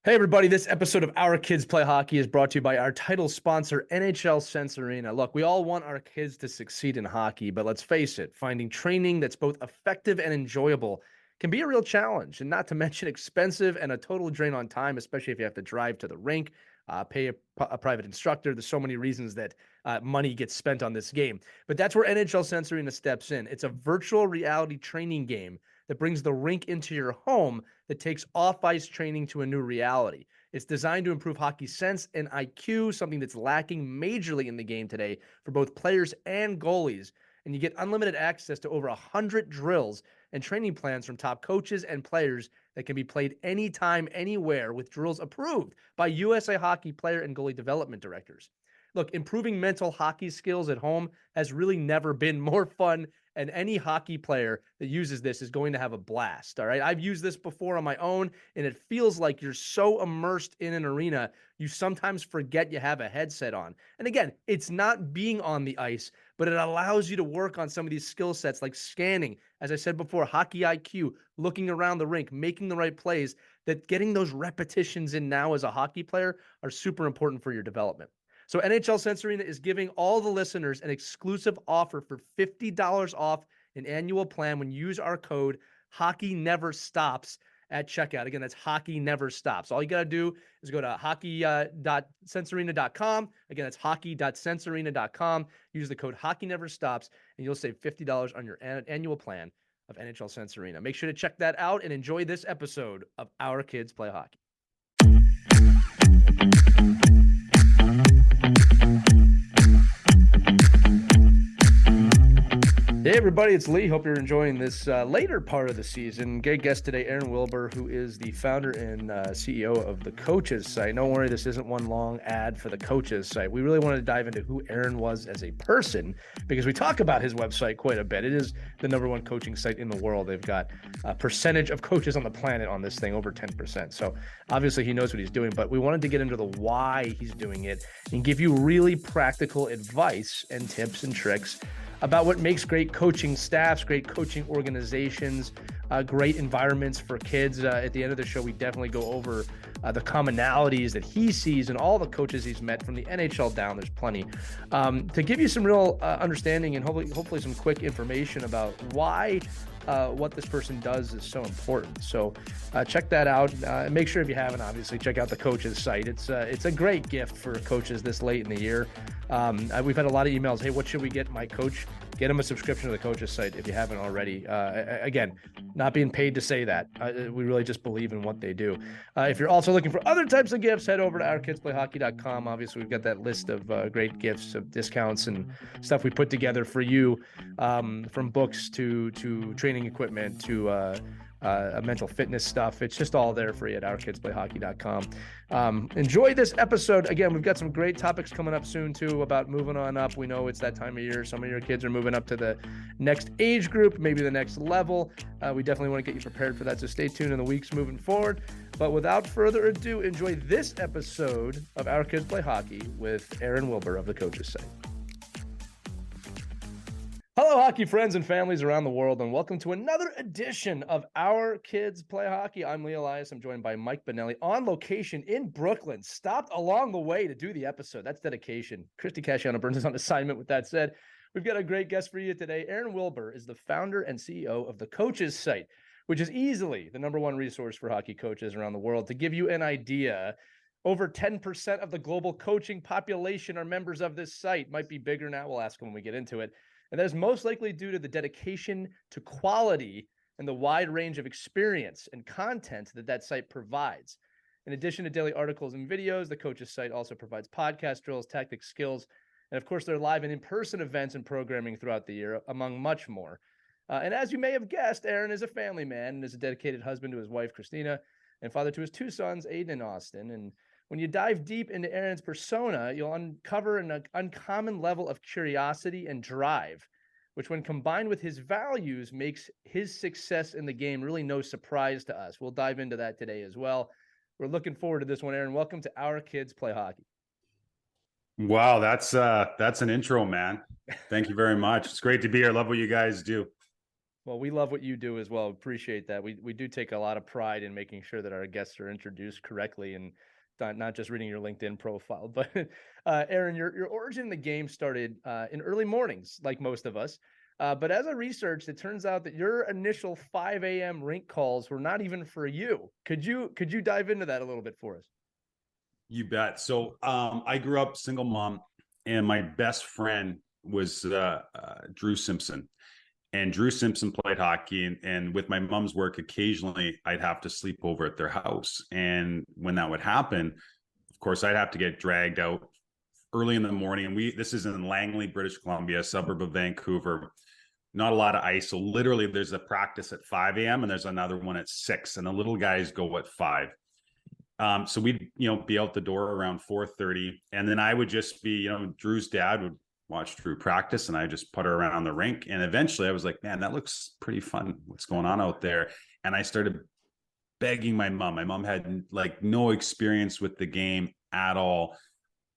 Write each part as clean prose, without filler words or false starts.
Hey, everybody. This episode of Our Kids Play Hockey is brought to you by our title sponsor, NHL Sense Arena. Look, we all want our kids to succeed in hockey, but let's face it, finding training that's both effective and enjoyable can be a real challenge, and not to mention expensive and a total drain on time, especially if you have to drive to the rink, pay a private instructor. There's so many reasons that money gets spent on this game. But that's where NHL Sense Arena steps in. It's a virtual reality training game that brings the rink into your home that takes off-ice training to a new reality. It's designed to improve hockey sense and IQ, something that's lacking majorly in the game today for both players and goalies. And you get unlimited access to over 100 drills and training plans from top coaches and players that can be played anytime, anywhere, with drills approved by USA Hockey player and goalie development directors. Look, improving mental hockey skills at home has really never been more fun, and any hockey player that uses this is going to have a blast. All right. I've used this before on my own, and it feels like you're so immersed in an arena, you sometimes forget you have a headset on. And again, it's not being on the ice, but it allows you to work on some of these skill sets like scanning, as I said before, hockey IQ, looking around the rink, making the right plays, that getting those repetitions in now as a hockey player are super important for your development. So NHL Sense Arena is giving all the listeners an exclusive offer for $50 off an annual plan when you use our code Hockey Never Stops at checkout. Again, that's Hockey Never Stops. All you got to do is go to hockey.sensearena.com. Again, that's hockey.sensearena.com. Use the code Hockey Never Stops, and you'll save $50 on your annual plan of NHL Sense Arena. Make sure to check that out and enjoy this episode of Our Kids Play Hockey. Hey, everybody, it's Lee. Hope you're enjoying this later part of the season. Great guest today, Aaron Wilbur, who is the founder and CEO of the Coaches site. Don't worry, this isn't one long ad for the Coaches site. We really wanted to dive into who Aaron was as a person because we talk about his website quite a bit. It is the #1 coaching site in the world. They've got a percentage of coaches on the planet on this thing, over 10%. So obviously he knows what he's doing, but we wanted to get into the why he's doing it and give you really practical advice and tips and tricks about what makes great coaching staffs, great coaching organizations, great environments for kids. At the end of the show, we definitely go over the commonalities that he sees in all the coaches he's met from the NHL down. There's plenty to give you some real understanding and hopefully some quick information about why what this person does is so important. So check that out. Make sure if you haven't, obviously, check out the Coaches site. It's a great gift for coaches this late in the year. We've had a lot of emails. Hey, what should we get my coach? Get him a subscription to the Coaches site if you haven't already. Again, not being paid to say that. We really just believe in what they do. If you're also looking for other types of gifts, head over to ourkidsplayhockey.com. Obviously, we've got that list of great gifts, of discounts and stuff we put together for you, from books to training equipment to mental fitness stuff. It's just all there for you at ourkidsplayhockey.com. Enjoy this episode. Again, we've got some great topics coming up soon too about moving on up. We know it's that time of year. Some of your kids are moving up to the next age group, maybe the next level. We definitely want to get you prepared for that. So stay tuned in the weeks moving forward. But without further ado, enjoy this episode of Our Kids Play Hockey with Aaron Wilbur of the Coaches site. Hello, hockey friends and families around the world, and welcome to another edition of Our Kids Play Hockey. I'm Lee Elias. I'm joined by Mike Benelli on location in Brooklyn. Stopped along the way to do the episode. That's dedication. Christy Casciano Burns is on assignment. With that said, we've got a great guest for you today. Aaron Wilbur is the founder and CEO of the Coaches site, which is easily the #1 resource for hockey coaches around the world. To give you an idea, over 10% of the global coaching population are members of this site. Might be bigger now. We'll ask them when we get into it. And that is most likely due to the dedication to quality and the wide range of experience and content that site provides. In addition to daily articles and videos, the Coaches site also provides podcast drills, tactics, skills, and of course, they're live and in-person events and programming throughout the year, among much more. And as you may have guessed, Aaron is a family man and is a dedicated husband to his wife, Christina, and father to his 2 sons, Aiden and Austin. And when you dive deep into Aaron's persona, you'll uncover an uncommon level of curiosity and drive, which when combined with his values makes his success in the game really no surprise to us. We'll dive into that today as well. We're looking forward to this one, Aaron. Welcome to Our Kids Play Hockey. Wow, that's an intro, man. Thank you very much. It's great to be here. I love what you guys do. Well, we love what you do as well. Appreciate that. We do take a lot of pride in making sure that our guests are introduced correctly and not just reading your LinkedIn profile. But Aaron, your origin in the game started in early mornings, like most of us. But as I researched, it turns out that your initial 5 a.m. rink calls were not even for you. Could you dive into that a little bit for us? You bet. So I grew up single mom, and my best friend was Drew Simpson. And Drew Simpson played hockey, and with my mom's work, occasionally I'd have to sleep over at their house. And when that would happen, of course, I'd have to get dragged out early in the morning. And this is in Langley, British Columbia, a suburb of Vancouver. Not a lot of ice. So literally there's a practice at 5 a.m. and there's another one at 6. And the little guys go at 5. So we'd, be out the door around 4:30. And then I would just be, Drew's dad would watch Drew practice, and I just put her around the rink. And eventually I was like, man, that looks pretty fun. What's going on out there? And I started begging my mom. My mom had like no experience with the game at all.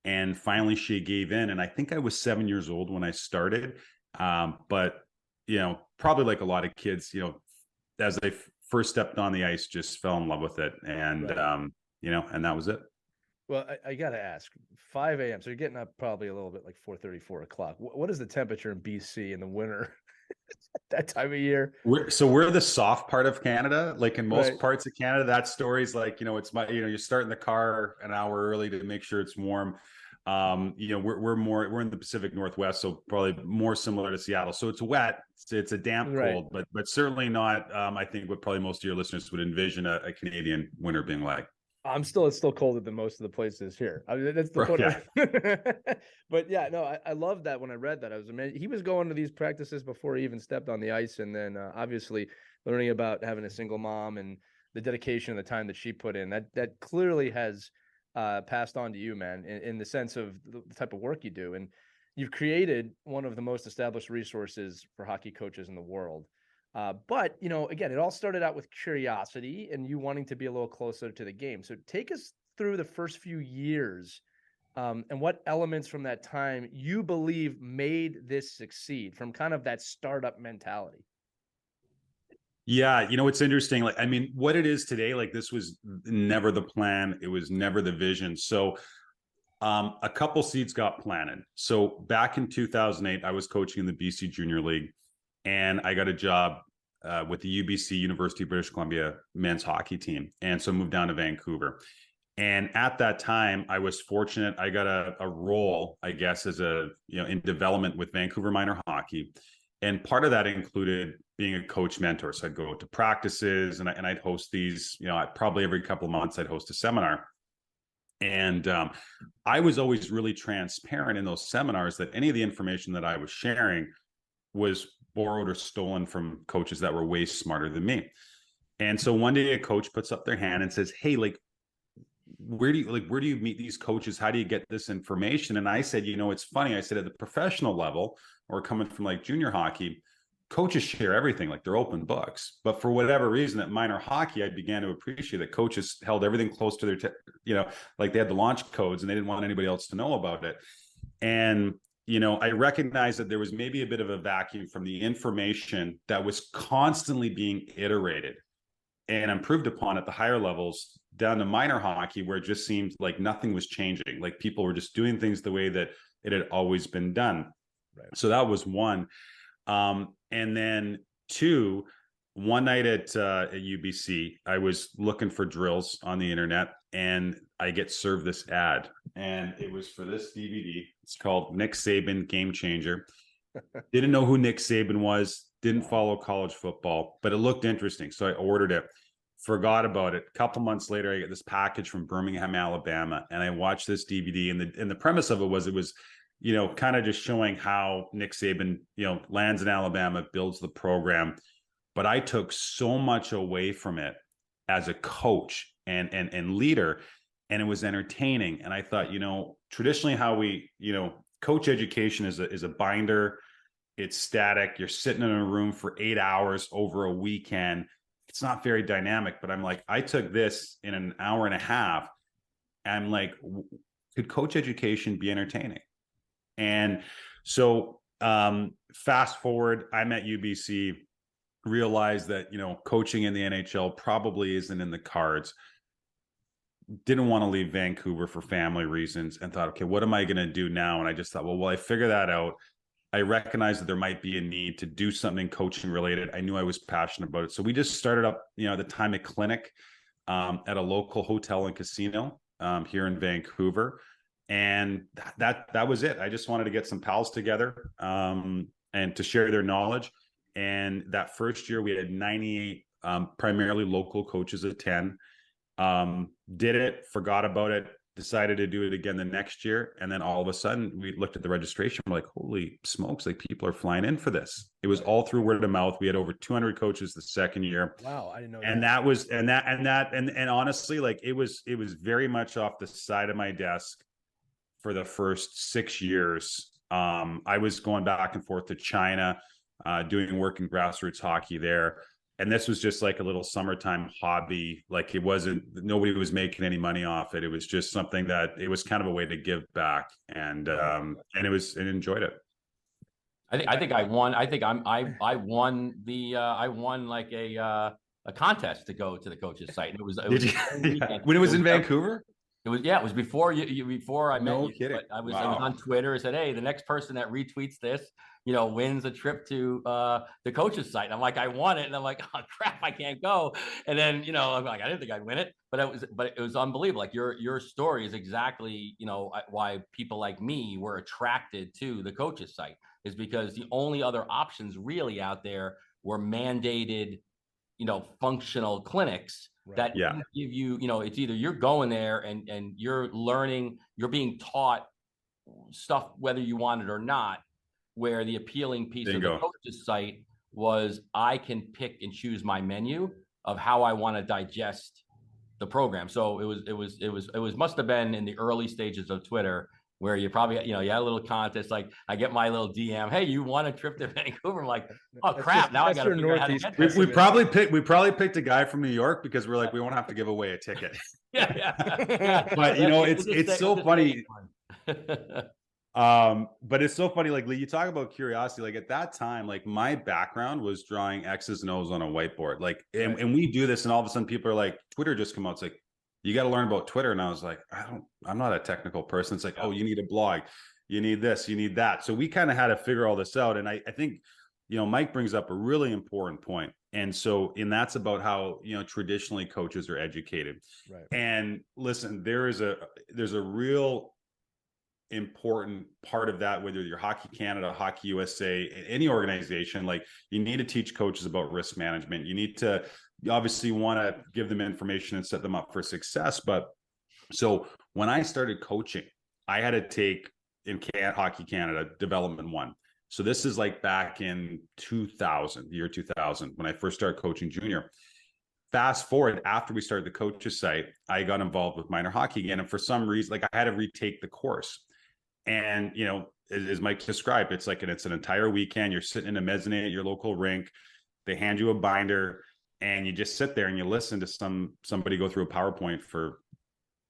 And finally she gave in. And I think I was 7 years old when I started. But, probably like a lot of kids, as they first stepped on the ice, just fell in love with it. And, right. And that was it. Well, I got to ask, 5 a.m. So you're getting up probably a little bit like 4:30, 4 o'clock. What is the temperature in BC in the winter that time of year? We're the soft part of Canada. Like in most Right. parts of Canada, that story's like, you start in the car an hour early to make sure it's warm. We're in the Pacific Northwest, so probably more similar to Seattle. So it's wet, it's a damp Right. cold, but certainly not. I think what probably most of your listeners would envision a Canadian winter being like. It's still colder than most of the places here. I mean, that's the point. Yeah. But yeah, no, I love that. When I read that, I was amazed. He was going to these practices before he even stepped on the ice, and then obviously learning about having a single mom and the dedication and the time that she put in. That clearly has passed on to you, man, in the sense of the type of work you do. And you've created one of the most established resources for hockey coaches in the world. But, again, it all started out with curiosity and you wanting to be a little closer to the game. So take us through the first few years and what elements from that time you believe made this succeed from kind of that startup mentality. Yeah, it's interesting. Like, I mean, what it is today, like this was never the plan. It was never the vision. So a couple seeds got planted. So back in 2008, I was coaching in the BC Junior League, and I got a job with the UBC, University of British Columbia men's hockey team. And so moved down to Vancouver. And at that time, I was fortunate. I got a role, I guess, as in development with Vancouver minor hockey. And part of that included being a coach mentor. So I'd go to practices and I'd host these, probably every couple of months, I'd host a seminar. And I was always really transparent in those seminars that any of the information that I was sharing was borrowed or stolen from coaches that were way smarter than me. And so one day a coach puts up their hand and says, hey, where do you meet these coaches? How do you get this information? And I said, it's funny. I said, at the professional level, or coming from like junior hockey, coaches share everything, like they're open books. But for whatever reason, at minor hockey, I began to appreciate that coaches held everything close to their, like they had the launch codes and they didn't want anybody else to know about it. And, I recognized that there was maybe a bit of a vacuum from the information that was constantly being iterated and improved upon at the higher levels down to minor hockey, where it just seemed like nothing was changing. Like people were just doing things the way that it had always been done. Right. So that was one. And then two, one night at UBC, I was looking for drills on the internet and I get served this ad, and it was for this DVD. It's called Nick Saban Game Changer. Didn't know who Nick Saban was, didn't follow college football, but it looked interesting. So I ordered it, forgot about it. A couple months later, I get this package from Birmingham, Alabama, and I watched this DVD. And the premise of it was kind of just showing how Nick Saban, lands in Alabama, builds the program. But I took so much away from it as a coach and leader, and it was entertaining. And I thought, traditionally how we, coach education is a binder. It's static. You're sitting in a room for 8 hours over a weekend. It's not very dynamic, but I'm like, I took this in an hour and a half. And I'm like, could coach education be entertaining? And so fast forward, I'm at UBC realized that, coaching in the NHL probably isn't in the cards. Didn't want to leave Vancouver for family reasons, and thought, okay, what am I going to do now? And I just thought, well, I figure that out. I recognized that there might be a need to do something coaching related. I knew I was passionate about it. So we just started up, at the time, a clinic at a local hotel and casino here in Vancouver. And that was it. I just wanted to get some pals together and to share their knowledge. And that first year we had 98 primarily local coaches attend. Did it, forgot about it, decided to do it again the next year. And then all of a sudden we looked at the registration. We're like, holy smokes, like people are flying in for this. It was all through word of mouth. We had over 200 coaches the second year. Wow. I didn't know and that was, and honestly, like it was very much off the side of my desk for the first 6 years. I was going back and forth to China, doing work in grassroots hockey there. And this was just like a little summertime hobby. Like nobody was making any money off it. It was just something that it was kind of a way to give back, and enjoyed it. I think I won. I think I won like a contest to go to the coach's site. And it was when it was in Vancouver. It was before before I met you. No kidding. But I was on Twitter. I said, hey, the next person that retweets this, wins a trip to the coach's site. And I'm like, I won it. And I'm like, oh crap, I can't go. And then, I'm like, I didn't think I'd win it, but it was unbelievable. Like your story is exactly, why people like me were attracted to the coach's site, is because the only other options really out there were mandated, functional clinics. Right. That give you, it's either you're going there and you're learning, you're being taught stuff, whether you want it or not, where the appealing piece of the coach's site was I can pick and choose my menu of how I want to digest the program. So it was must have been in the early stages of Twitter, where you probably, you had a little contest. Like I get my little DM, hey, you want a trip to Vancouver? I'm like, oh crap, now I got to figure out how to get there. We probably picked a guy from New York because we're like, we won't have to give away a ticket. Yeah. But it's so funny. But it's so funny, like you talk about curiosity. Like at that time, like my background was drawing X's and O's on a whiteboard. Like, and we do this, and all of a sudden people are like, Twitter just come out. It's like, you got to learn about Twitter. And I was like, I'm not a technical person. It's like, oh, you need a blog, you need this, you need that. So we kind of had to figure all this out. And I think, Mike brings up a really important point. And that's about how, traditionally coaches are educated. Right. And listen, there's a real important part of that, whether you're Hockey Canada, Hockey USA, any organization, like you need to teach coaches about risk management. You need to, you obviously want to give them information and set them up for success. But so when I started coaching, I had to take in Hockey Canada Development 1. So this is like back in the year 2000, when I first started coaching junior. Fast forward, after we started the coach's site, I got involved with minor hockey again. And for some reason, like I had to retake the course. And, as Mike described, it's an entire weekend. You're sitting in a mezzanine at your local rink. They hand you a binder, and you just sit there and you listen to somebody go through a PowerPoint for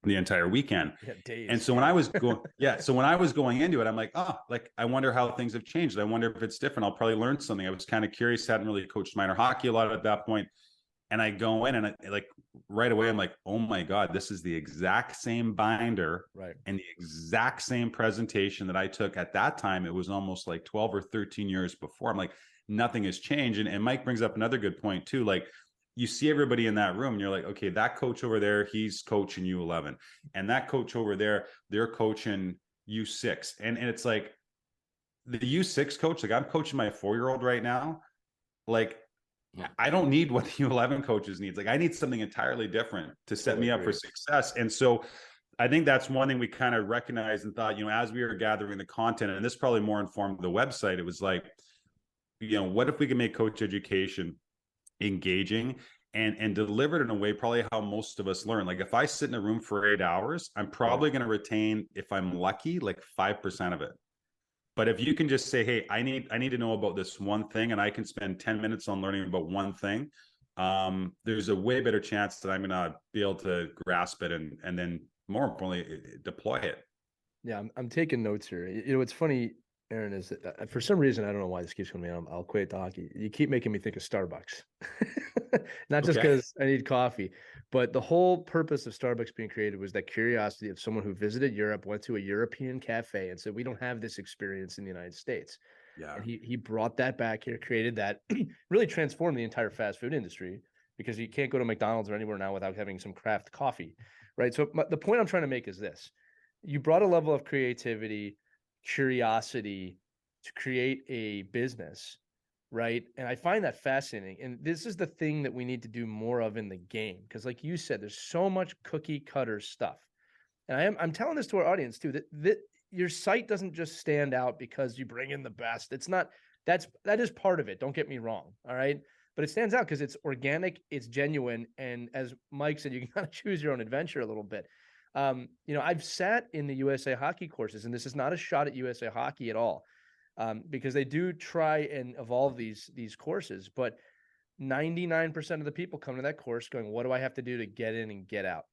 the entire weekend. Days. And so when I was going into it, I'm like, I wonder how things have changed. I wonder if it's different. I'll probably learn something. I was kind of curious. Hadn't really coached minor hockey a lot at that point. And I go in and right away, I'm like, oh my God, this is the exact same binder, right? And the exact same presentation that I took at that time. It was almost like 12 or 13 years before. I'm like, nothing has changed. And Mike brings up another good point too. Like you see everybody in that room and you're like, okay, that coach over there, he's coaching U11. And that coach over there, they're coaching U6. And it's like the U6 coach, like I'm coaching my 4-year-old right now. Like, I don't need what the U11 coaches needs. Like I need something entirely different to set me up for success. And so I think that's one thing we kind of recognized and thought, as we were gathering the content, and this probably more informed the website, it was like, what if we can make coach education engaging and delivered in a way probably how most of us learn. Like if I sit in a room for 8 hours, I'm probably going to retain, if I'm lucky, like 5% of it. But if you can just say, hey, I need to know about this one thing, and I can spend 10 minutes on learning about one thing, there's a way better chance that I'm going to be able to grasp it and then more importantly, deploy it. Yeah, I'm taking notes here. It's funny. Aaron, is for some reason, I don't know why this keeps coming on. I'll quit the hockey. You keep making me think of Starbucks. Not just Okay. because I need coffee, but the whole purpose of Starbucks being created was that curiosity of someone who visited Europe, went to a European cafe, and said, "We don't have this experience in the United States." Yeah. And he brought that back here, created that, really transformed the entire fast food industry, because you can't go to McDonald's or anywhere now without having some craft coffee, right? So the point I'm trying to make is this: you brought a level of creativity, curiosity to create a business, right? And I find that fascinating. And this is the thing that we need to do more of in the game, because like you said, there's so much cookie cutter stuff. And I'm telling this to our audience too, that your site doesn't just stand out because you bring in the best. It's not, that is part of it. Don't get me wrong. All right. But it stands out because it's organic, it's genuine. And as Mike said, you can kind of choose your own adventure a little bit. I've sat in the USA Hockey courses, and this is not a shot at USA Hockey at all, because they do try and evolve these courses. But 99% of the people come to that course going, "What do I have to do to get in and get out?"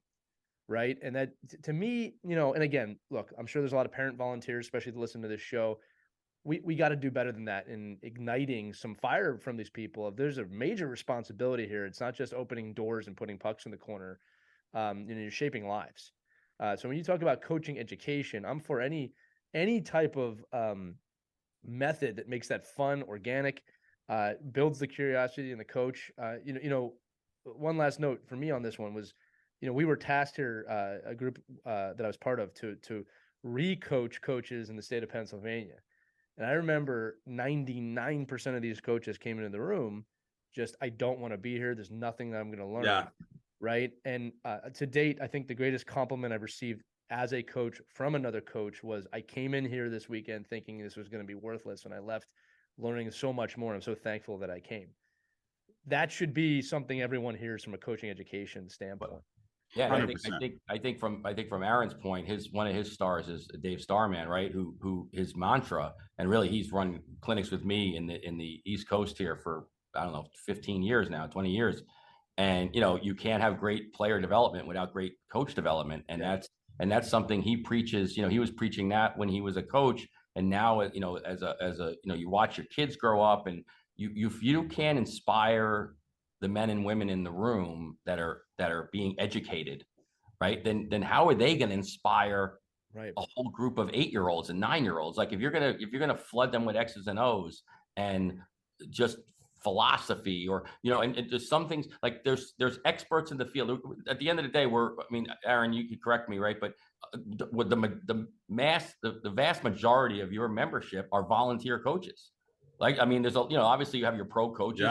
Right? And that, to me, and again, look, I'm sure there's a lot of parent volunteers, especially to listen to this show. We got to do better than that in igniting some fire from these people. If there's a major responsibility here, it's not just opening doors and putting pucks in the corner. You're shaping lives. So when you talk about coaching education, I'm for any type of method that makes that fun, organic, builds the curiosity in the coach. One last note for me on this one was, we were tasked here, a group that I was part of, to re-coach coaches in the state of Pennsylvania. And I remember 99% of these coaches came into the room, just, I don't want to be here. There's nothing that I'm going to learn. Yeah. Right. And to date, I think the greatest compliment I've received as a coach from another coach was, I came in here this weekend thinking this was going to be worthless, and I left learning so much more. I'm so thankful that I came. That should be something everyone hears from a coaching education standpoint. Yeah, and 100%. I think from Aaron's point, one of his stars is Dave Starman, right? Who his mantra, and really he's run clinics with me in the East Coast here for, I don't know, 15 years now, 20 years. And you can't have great player development without great coach development, and that's something he preaches. He was preaching that when he was a coach, and now as a you watch your kids grow up, and you can inspire the men and women in the room that are being educated, right? Then how are they going to inspire Right. a whole group of 8-year-olds and 9-year-olds? Like if you're gonna flood them with X's and O's and just philosophy, or and there's some things, like there's experts in the field. At the end of the day, Aaron, you could correct me, right? But with the vast majority of your membership are volunteer coaches. Like, I mean, there's obviously you have your pro coaches,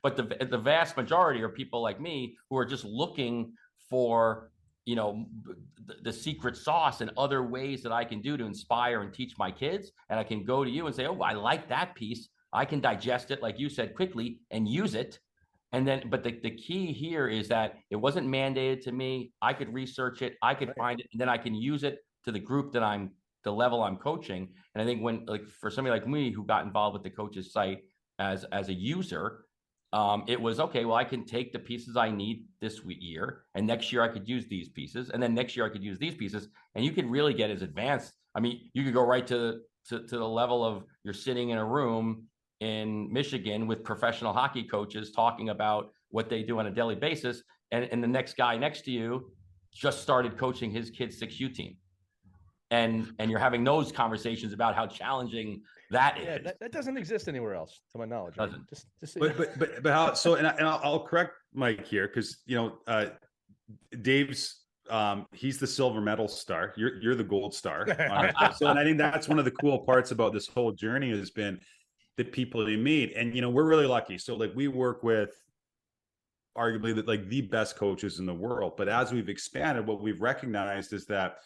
but the vast majority are people like me who are just looking for the secret sauce and other ways that I can do to inspire and teach my kids. And I can go to you and say, "Oh, I like that piece. I can digest it," like you said, quickly and use it. And then, but the key here is that it wasn't mandated to me. I could research it, I could find it, and then I can use it to the group the level I'm coaching. And I think when, like, for somebody like me who got involved with the coach's site as a user, it was, okay, well, I can take the pieces I need this year, and next year I could use these pieces, and then next year I could use these pieces, and you could really get as advanced. I mean, you could go right to the level of you're sitting in a room in Michigan with professional hockey coaches talking about what they do on a daily basis, and the next guy next to you just started coaching his kid's 6U team. And you're having those conversations about how challenging that is. That doesn't exist anywhere else, to my knowledge. Right? Doesn't. Just But how? So, and I'll correct Mike here, because Dave's he's the silver medal star. You're the gold star. So, and I think that's one of the cool parts about this whole journey has been the people you meet, and we're really lucky. So, like, we work with arguably the best coaches in the world. But as we've expanded, what we've recognized is that,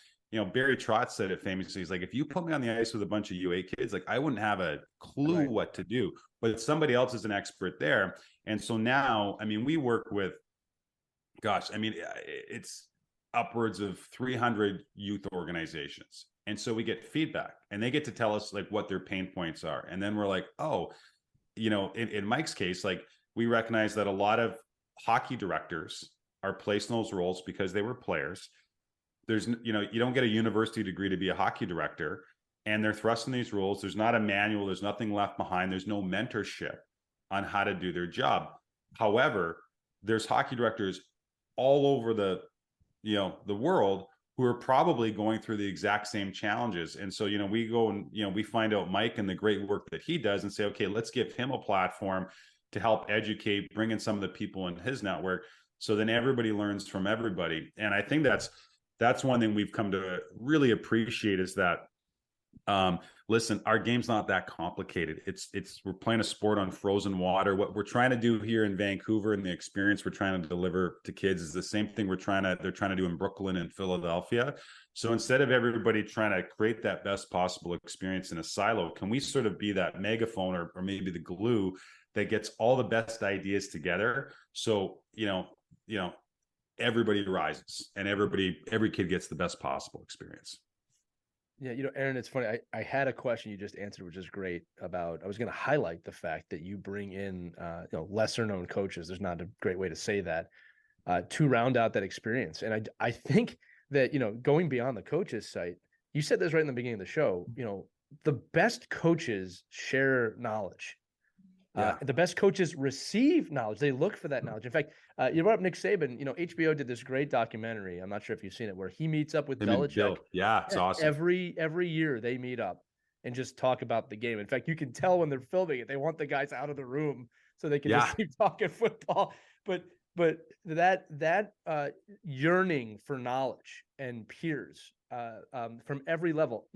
Barry Trotz said it famously. He's like, if you put me on the ice with a bunch of UA kids, like, I wouldn't have a clue what to do, but somebody else is an expert there. And so now, I mean, we work with, it's upwards of 300 youth organizations. And so we get feedback, and they get to tell us, like, what their pain points are. And then we're like, oh, in Mike's case, like, we recognize that a lot of hockey directors are placed in those roles because they were players. There's, you don't get a university degree to be a hockey director. and they're thrusting these rules. There's not a manual. There's nothing left behind. There's no mentorship on how to do their job. However, there's hockey directors all over the world who are probably going through the exact same challenges. And so, we go and, we find out Mike and the great work that he does and say, okay, let's give him a platform to help educate, bring in some of the people in his network. So then everybody learns from everybody. And I think that's one thing we've come to really appreciate is that, listen, our game's not that complicated. We're playing a sport on frozen water. What we're trying to do here in Vancouver and the experience we're trying to deliver to kids is the same thing they're trying to do in Brooklyn and Philadelphia. So instead of everybody trying to create that best possible experience in a silo, can we sort of be that megaphone or maybe the glue that gets all the best ideas together? So, everybody rises and every kid gets the best possible experience. Yeah, Aaron, it's funny. I had a question you just answered, which is great I was going to highlight the fact that you bring in, lesser known coaches. There's not a great way to say that, to round out that experience. And I think that, going beyond the coaches site, you said this right in the beginning of the show, the best coaches share knowledge. Yeah. The best coaches receive knowledge. They look for that knowledge. In fact, you brought up Nick Saban. HBO did this great documentary. I'm not sure if you've seen it, where he meets up with Belichick. Yeah, it's awesome. Every year they meet up and just talk about the game. In fact, you can tell when they're filming it, they want the guys out of the room so they can just keep talking football. But that yearning for knowledge and peers from every level.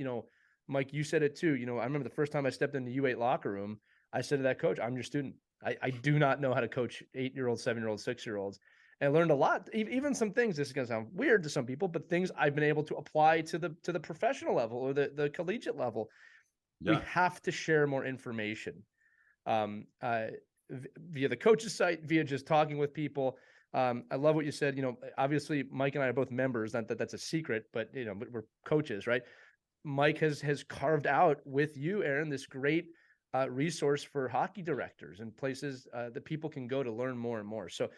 Mike, you said it too. I remember the first time I stepped in the U8 locker room, I said to that coach, I'm your student. I do not know how to coach 8-year-olds, 7-year-olds, 6-year-olds. And I learned a lot, even some things, this is going to sound weird to some people, but things I've been able to apply to the professional level or the collegiate level. Yeah. We have to share more information via the coach's site, via just talking with people. I love what you said. Obviously Mike and I are both members, not that that's a secret, but we're coaches, right? Mike has carved out with you, Aaron, this great resource for hockey directors and places that people can go to learn more and more. So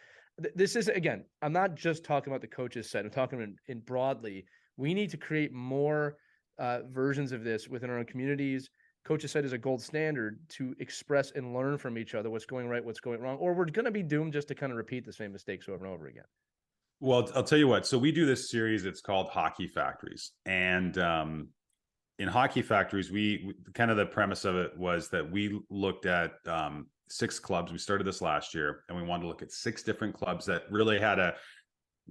this is, again, I'm not just talking about the coaches side. I'm talking in broadly. We need to create more versions of this within our own communities. Coaches side is a gold standard to express and learn from each other what's going right, what's going wrong, or we're going to be doomed just to kind of repeat the same mistakes over and over again. Well, I'll tell you what. So we do this series. It's called Hockey Factories, and in Hockey Factories, we kind of the premise of it was that we looked at 6 clubs. We started this last year, and we wanted to look at 6 different clubs that really had a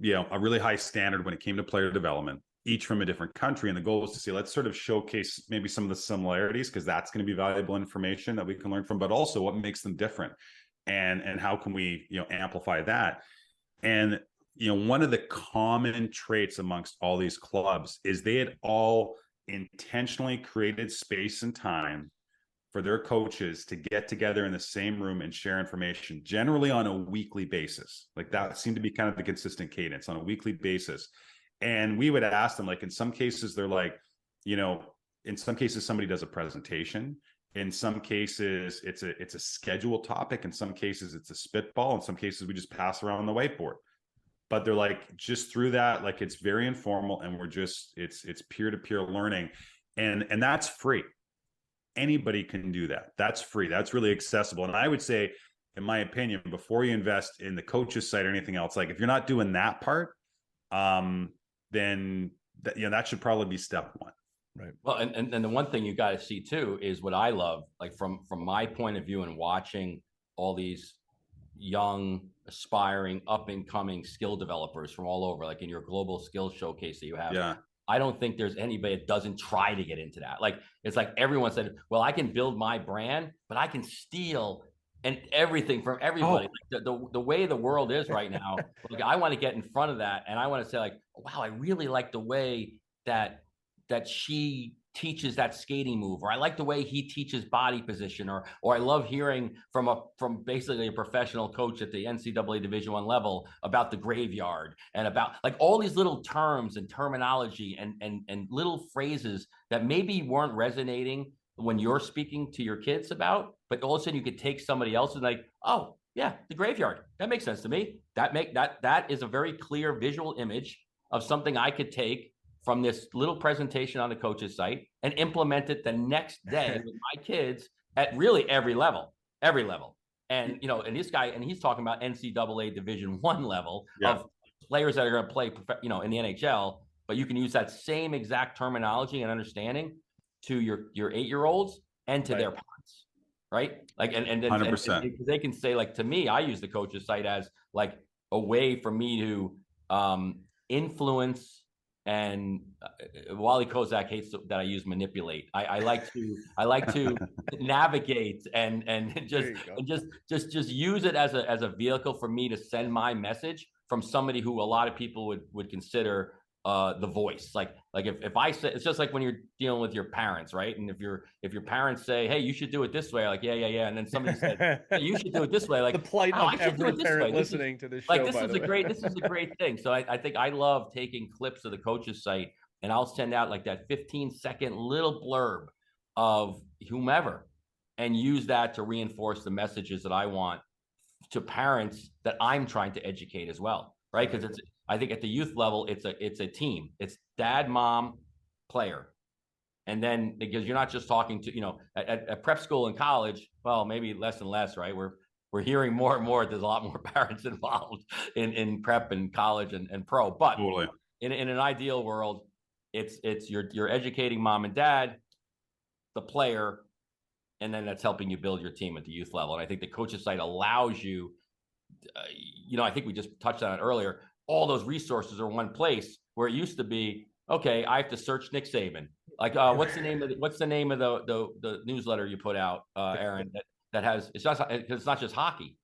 really high standard when it came to player development, each from a different country. And the goal was to see, let's sort of showcase maybe some of the similarities, because that's going to be valuable information that we can learn from, but also what makes them different, and how can we amplify that. And one of the common traits amongst all these clubs is they had all intentionally created space and time for their coaches to get together in the same room and share information, generally on a weekly basis. Like that seemed to be kind of the consistent cadence on a weekly basis. And we would ask them, like, in some cases, they're like, in some cases, somebody does a presentation. In some cases, it's a scheduled topic. In some cases, it's a spitball. In some cases, we just pass around the whiteboard. But they're like, just through that, like, it's very informal, and it's peer-to-peer learning, and that's free. Anybody can do that. That's free. That's really accessible. And I would say, in my opinion, before you invest in the coach's site or anything else, like, if you're not doing that part, then that should probably be step one. Right. Well, and the one thing you got to see too is what I love, like from my point of view and watching all these young, aspiring, up and coming skill developers from all over, like in your global skills showcase that you have. Yeah. I don't think there's anybody that doesn't try to get into that. Like, it's like everyone said, well, I can build my brand, but I can steal and everything from everybody. Like the way the world is right now, like, I want to get in front of that. And I want to say, like, wow, I really like the way that she teaches that skating move, or I like the way he teaches body position, or I love hearing from basically a professional coach at the NCAA Division I level about the graveyard, and about like all these little terms and terminology and little phrases that maybe weren't resonating when you're speaking to your kids about, but all of a sudden you could take somebody else and like, oh yeah, the graveyard, that makes sense to me. That is a very clear visual image of something I could take from this little presentation on the coach's site and implement it the next day with my kids at really every level. And, you know, and this guy, and he's talking about NCAA Division I level of players that are going to play, you know, in the NHL, but you can use that same exact terminology and understanding to your 8-year-olds and to their parents, right? Like, and 100%. And they can say, like, to me, I use the coach's site as like a way for me to influence. And Wally Kozak hates that I use manipulate. I like to navigate and just use it as a vehicle for me to send my message from somebody who a lot of people would consider the voice. Like if I say, it's just like when you're dealing with your parents, right? And if your parents say, hey, you should do it this way, like yeah, and then somebody said, hey, you should do it this way, like the plight oh, of every parent listening to this show. Like this is a great thing. So I think I love taking clips of the coach's site, and I'll send out like that 15-second little blurb of whomever, and use that to reinforce the messages that I want to parents that I'm trying to educate as well, right? Because I think at the youth level, it's a team. It's dad, mom, player. And then because you're not just talking to, you know, at prep school and college, well, maybe less and less, right? We're hearing more and more. There's a lot more parents involved in prep and college and pro. But totally. in an ideal world, it's you're educating mom and dad, the player, and then that's helping you build your team at the youth level. And I think the coach's site allows you, you know, I think we just touched on it earlier. All those resources are one place, where it used to be, okay, I have to search Nick Saban. Like, what's the name of the newsletter you put out, Aaron? That has, it's not just hockey.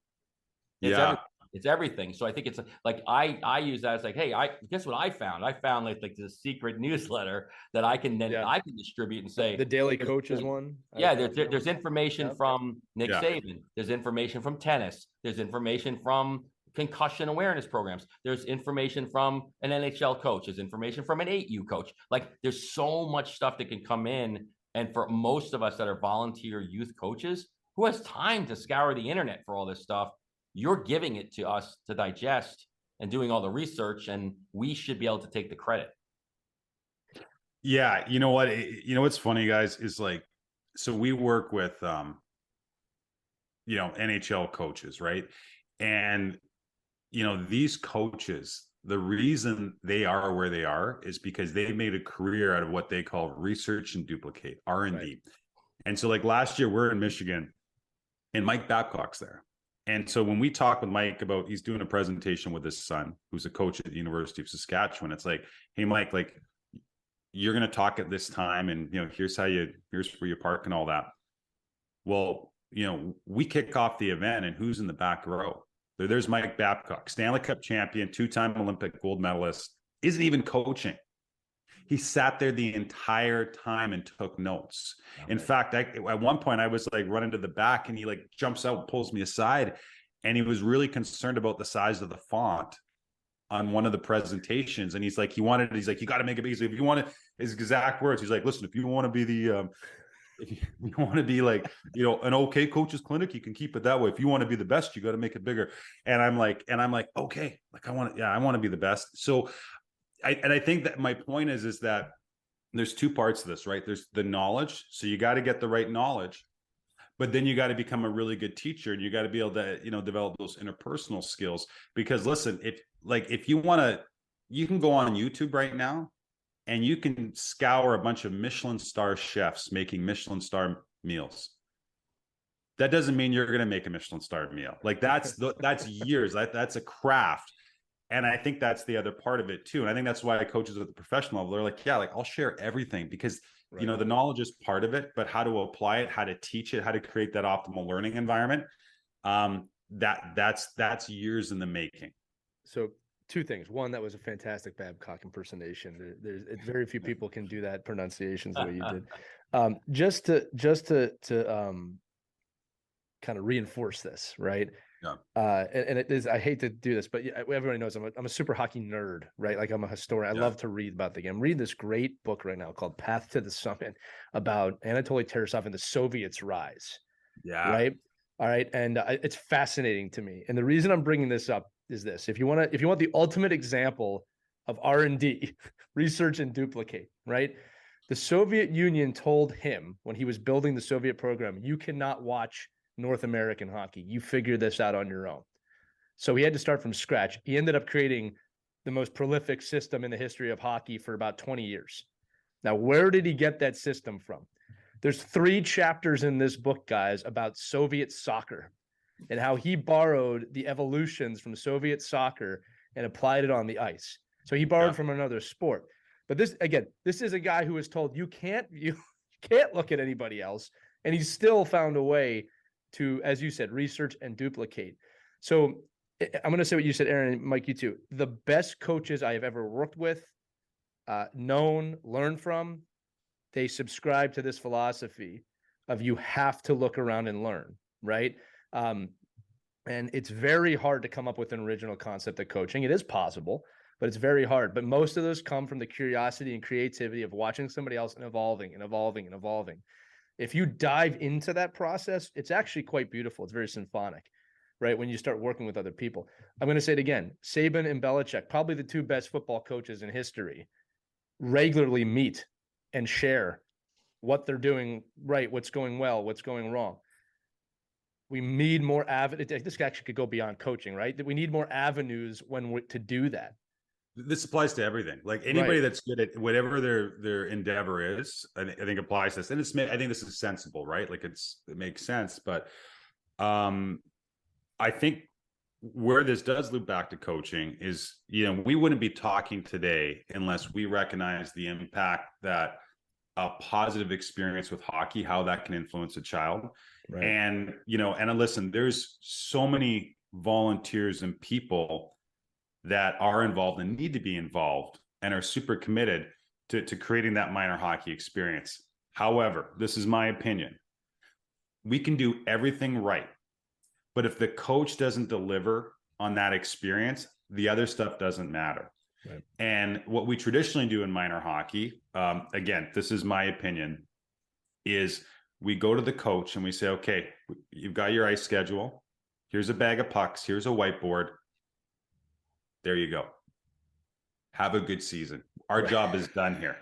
It's everything. So I think it's like I use that as like, hey, guess what I found? I found like this secret newsletter that I can I can distribute and say the Daily Coaches one. Yeah, there's information from Nick Saban. There's information from tennis. There's information from concussion awareness programs. There's information from an NHL coach. There's information from an 8U coach. Like there's so much stuff that can come in. And for most of us that are volunteer youth coaches, who has time to scour the internet for all this stuff? You're giving it to us to digest and doing all the research, and we should be able to take the credit. Yeah. You know what? You know, what's funny, guys, is like, so we work with, you know, NHL coaches, right? And, you know, these coaches, the reason they are where they are is because they made a career out of what they call research and duplicate, R&D. Right. And so like last year, we're in Michigan and Mike Babcock's there. And so when we talk with Mike about, he's doing a presentation with his son, who's a coach at the University of Saskatchewan. It's like, hey, Mike, like you're going to talk at this time and, you know, here's where you park and all that. Well, you know, we kick off the event and who's in the back row? There's Mike Babcock, Stanley Cup champion, 2-time Olympic gold medalist, isn't even coaching. He sat there the entire time and took notes. Okay. In fact, at one point I was like running to the back and he like jumps out, pulls me aside. And he was really concerned about the size of the font on one of the presentations. And he's like, you got to make it big. If you want it, his exact words, he's like, listen, if you want to be if you want to be like, you know, an okay coach's clinic, you can keep it that way. If you want to be the best, you got to make it bigger. And I'm like, okay, like I want to be the best. So I think that my point is that there's two parts to this, right? There's the knowledge. So you got to get the right knowledge, but then you got to become a really good teacher and you got to be able to, you know, develop those interpersonal skills. Because listen, if you want to, you can go on YouTube right now and you can scour a bunch of Michelin star chefs making Michelin star meals. That doesn't mean you're going to make a Michelin star meal. Like that's years. That's a craft. And I think that's the other part of it too. And I think that's why coaches at the professional level, they're like, yeah, like I'll share everything because, right, you know, the knowledge is part of it, but how to apply it, how to teach it, how to create that optimal learning environment. That's years in the making. So two things. One, that was a fantastic Babcock impersonation. There's very few people can do that pronunciations the way you did. Just to kind of reinforce this, right? Yeah. And it is, I hate to do this, but everybody knows I'm a super hockey nerd, right? Like I'm a historian. I love to read about the game. I'm reading this great book right now called Path to the Summit about Anatoly Tarasov and the Soviets' rise. Yeah. Right. All right. And it's fascinating to me. And the reason I'm bringing this up is this: if you want the ultimate example of R&D, research and duplicate, right? The Soviet Union told him when he was building the Soviet program, you cannot watch North American hockey. You figure this out on your own. So he had to start from scratch. He ended up creating the most prolific system in the history of hockey for about 20 years. Now, where did he get that system from? There's 3 chapters in this book, guys, about Soviet soccer and how he borrowed the evolutions from Soviet soccer and applied it on the ice. So he borrowed from another sport. But this, again, this is a guy who was told you can't look at anybody else. And he's still found a way to, as you said, research and duplicate. So I'm going to say what you said, Aaron, and Mike, you too. The best coaches I have ever worked with, known, learned from, they subscribe to this philosophy of you have to look around and learn, right? And it's very hard to come up with an original concept of coaching. It is possible, but it's very hard. But most of those come from the curiosity and creativity of watching somebody else and evolving and evolving and evolving. If you dive into that process, it's actually quite beautiful. It's very symphonic, right? When you start working with other people. I'm going to say it again. Saban and Belichick, probably the 2 best football coaches in history, regularly meet and share what they're doing right, what's going well, what's going wrong. We need more this actually could go beyond coaching, right? That we need more avenues to do that. This applies to everything. Like anybody that's good at whatever their endeavor is, I think applies to this. And I think this is sensible, right? Like it makes sense. But I think where this does loop back to coaching is, we wouldn't be talking today unless we recognize the impact that a positive experience with hockey, how that can influence a child. Right. And, and listen, there's so many volunteers and people that are involved and need to be involved and are super committed to creating that minor hockey experience. However, this is my opinion. We can do everything right, but if the coach doesn't deliver on that experience, the other stuff doesn't matter. Right. And what we traditionally do in minor hockey, again, this is my opinion, is we go to the coach and we say, okay, you've got your ice schedule. Here's a bag of pucks. Here's a whiteboard. There you go. Have a good season. Our job is done here.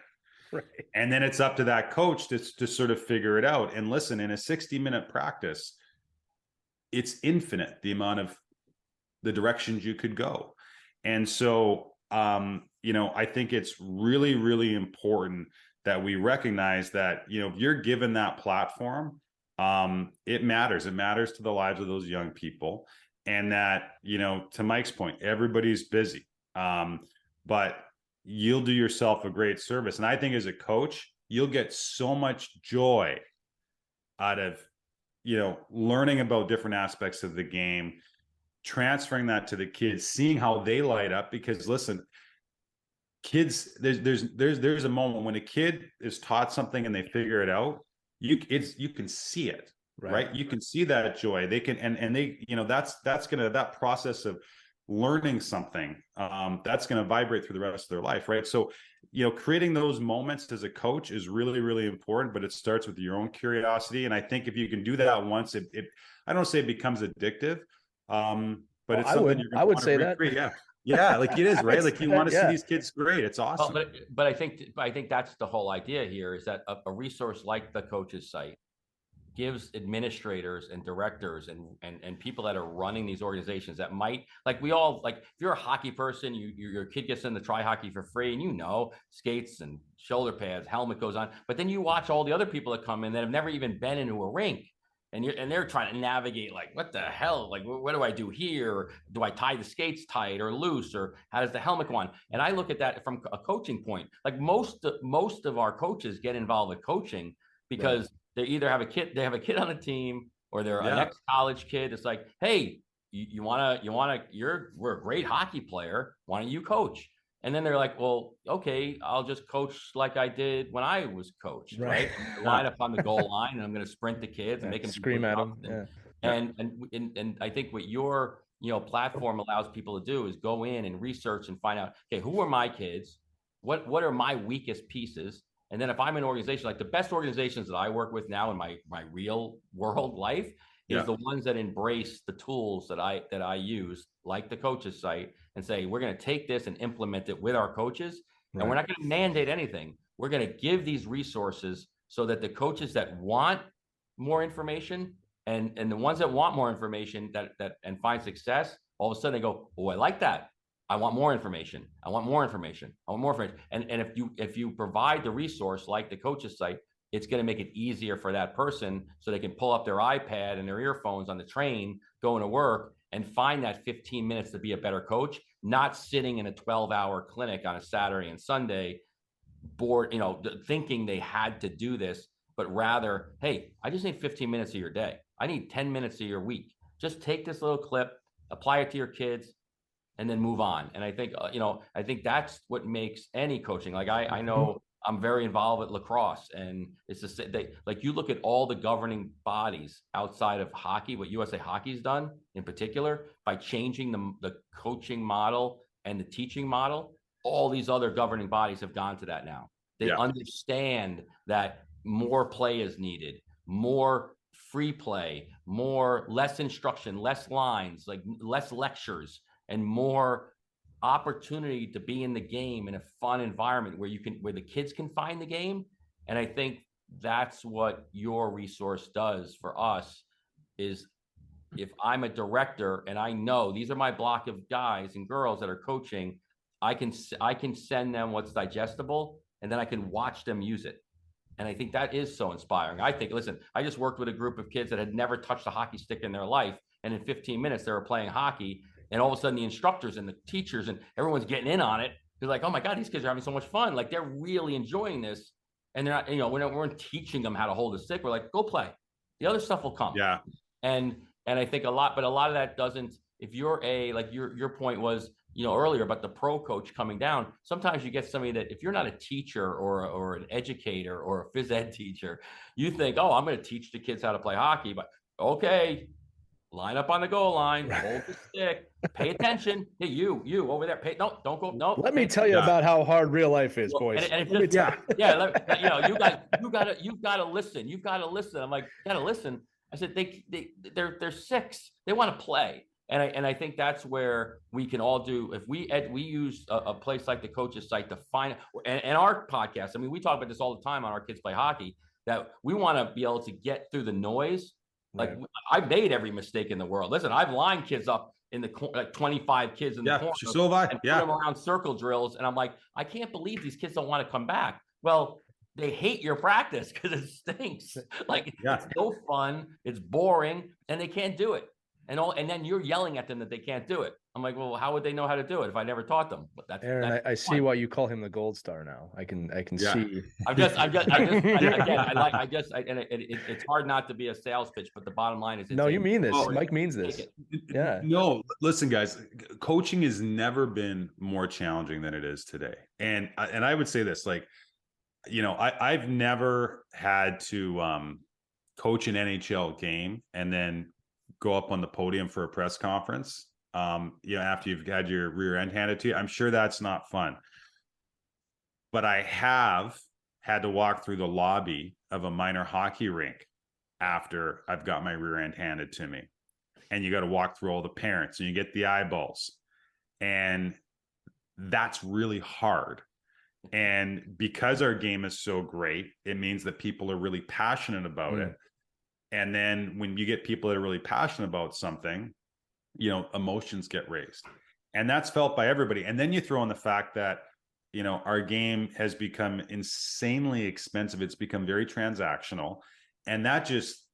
Right. And then it's up to that coach to sort of figure it out. And listen, in a 60-minute practice, it's infinite, the amount of the directions you could go. And so, I think it's really, really important that we recognize that, if you're given that platform, it matters. It matters to the lives of those young people. And that, to Mike's point, everybody's busy, but you'll do yourself a great service. And I think as a coach, you'll get so much joy out of, learning about different aspects of the game, transferring that to the kids, seeing how they light up. Because listen, kids, there's a moment when a kid is taught something and they figure it out, you can see it. Right. You can see that joy. They can, and they, that process of learning something, that's going to vibrate through the rest of their life. Right. So, creating those moments as a coach is really, really important, but it starts with your own curiosity. And I think if you can do that once, I don't say it becomes addictive, but it's something I would say that. Yeah. Yeah. Like it is, right? Like you want to see these kids great. It's awesome. But I think that's the whole idea here, is that a resource like the coach's site gives administrators and directors and people that are running these organizations that might, like if you're a hockey person, your kid gets in to try hockey for free, and skates and shoulder pads, helmet goes on, but then you watch all the other people that come in that have never even been into a rink, and they're trying to navigate, like, what the hell, like, what do I do here? Do I tie the skates tight or loose, or how does the helmet go on? And I look at that from a coaching point. Like most of our coaches get involved with coaching because they either have a kid on a team, or they're an ex-college kid. It's like, hey, we're a great hockey player. Why don't you coach? And then they're like, well, okay, I'll just coach like I did when I was coached, right? Line up on the goal line, and I'm going to sprint the kids and make them scream at them. And I think what your platform allows people to do is go in and research and find out, okay, who are my kids? What are my weakest pieces? And then if I'm an organization, like the best organizations that I work with now in my real world life is the ones that embrace the tools that I use, like the coach's site, and say, we're going to take this and implement it with our coaches. And we're not going to mandate anything. We're going to give these resources so that the coaches that want more information and the ones that want more information that and find success, all of a sudden they go, oh, I like that. I want more information. I want more information. I want more information. And if you provide the resource like the coach's site, it's going to make it easier for that person so they can pull up their iPad and their earphones on the train going to work and find that 15 minutes to be a better coach, not sitting in a 12-hour clinic on a Saturday and Sunday, bored, thinking they had to do this, but rather, hey, I just need 15 minutes of your day. I need 10 minutes of your week. Just take this little clip, apply it to your kids, and then move on. And I think, I think that's what makes any coaching. Like I know I'm very involved with lacrosse, and it's just like you look at all the governing bodies outside of hockey, what USA Hockey's done in particular by changing the coaching model and the teaching model. All these other governing bodies have gone to that now. They understand that more play is needed, more free play, less instruction, less lines, like less lectures, and more opportunity to be in the game in a fun environment where the kids can find the game. And I think that's what your resource does for us. Is if I'm a director and I know these are my block of guys and girls that are coaching, I can send them what's digestible, and then I can watch them use it. And I think that is so inspiring. Listen, I just worked with a group of kids that had never touched a hockey stick in their life, and in 15 minutes they were playing hockey. And all of a sudden the instructors and the teachers and everyone's getting in on it. They're like, oh my God, these kids are having so much fun. Like they're really enjoying this. And they're not, we're teaching them how to hold a stick. We're like, go play. The other stuff will come. Yeah. And I think a lot of that doesn't, if you're like your point was, earlier about the pro coach coming down, sometimes you get somebody that if you're not a teacher or an educator or a phys ed teacher, you think, oh, I'm going to teach the kids how to play hockey, but okay, line up on the goal line, hold the stick, pay attention. Hey, you over there, don't go. No. Let me tell you about how hard real life is, boys. And you've got to listen. You've got to listen. I'm like, got to listen. I said, they're 6. They want to play. And I think that's where we can all do, if we use a place like the coach's site to find, and our podcast, I mean, we talk about this all the time on our Kids Play Hockey, that we want to be able to get through the noise. Like I've made every mistake in the world. Listen, I've lined kids up in the like 25 kids in the corner, so have I. And put them around circle drills. And I'm like, I can't believe these kids don't want to come back. Well, they hate your practice because it stinks. Like it's no fun, it's boring, and they can't do it. And then you're yelling at them that they can't do it. I'm like, well, how would they know how to do it if I never taught them? But that's Aaron, I see why you call him the gold star now. I can see. It's hard not to be a sales pitch, but the bottom line is, no, you mean this. Mike means this. Yeah. No, listen, guys, coaching has never been more challenging than it is today. And I would say this, like, I've never had to coach an NHL game and then go up on the podium for a press conference, after you've had your rear end handed to you. I'm sure that's not fun. But I have had to walk through the lobby of a minor hockey rink after I've got my rear end handed to me. And you got to walk through all the parents and you get the eyeballs. And that's really hard. And because our game is so great, it means that people are really passionate about it. And then when you get people that are really passionate about something, emotions get raised. And that's felt by everybody. And then you throw in the fact that, our game has become insanely expensive. It's become very transactional. And that just,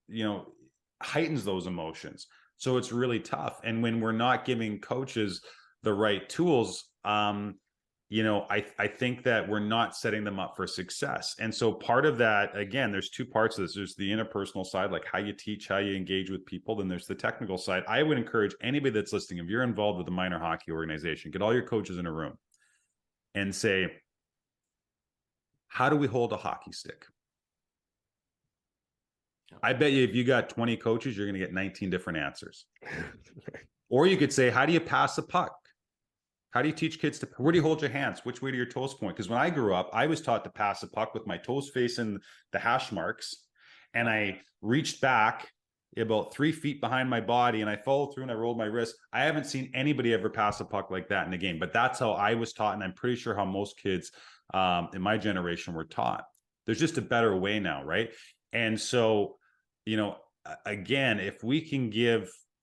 heightens those emotions. So it's really tough. And when we're not giving coaches the right tools, I think that we're not setting them up for success. And so part of that, again, there's 2 parts of this. There's the interpersonal side, like how you teach, how you engage with people. Then there's the technical side. I would encourage anybody that's listening, if you're involved with a minor hockey organization, get all your coaches in a room and say, how do we hold a hockey stick? I bet you if you got 20 coaches, you're going to get 19 different answers. Or you could say, how do you pass a puck? How do you teach kids where do you hold your hands? Which way do your toes point? Because when I grew up, I was taught to pass a puck with my toes facing the hash marks. And I reached back about 3 feet behind my body, and I followed through and I rolled my wrist. I haven't seen anybody ever pass a puck like that in the game, but that's how I was taught. And I'm pretty sure how most kids in my generation were taught. There's just a better way now, right? And so, again, if we can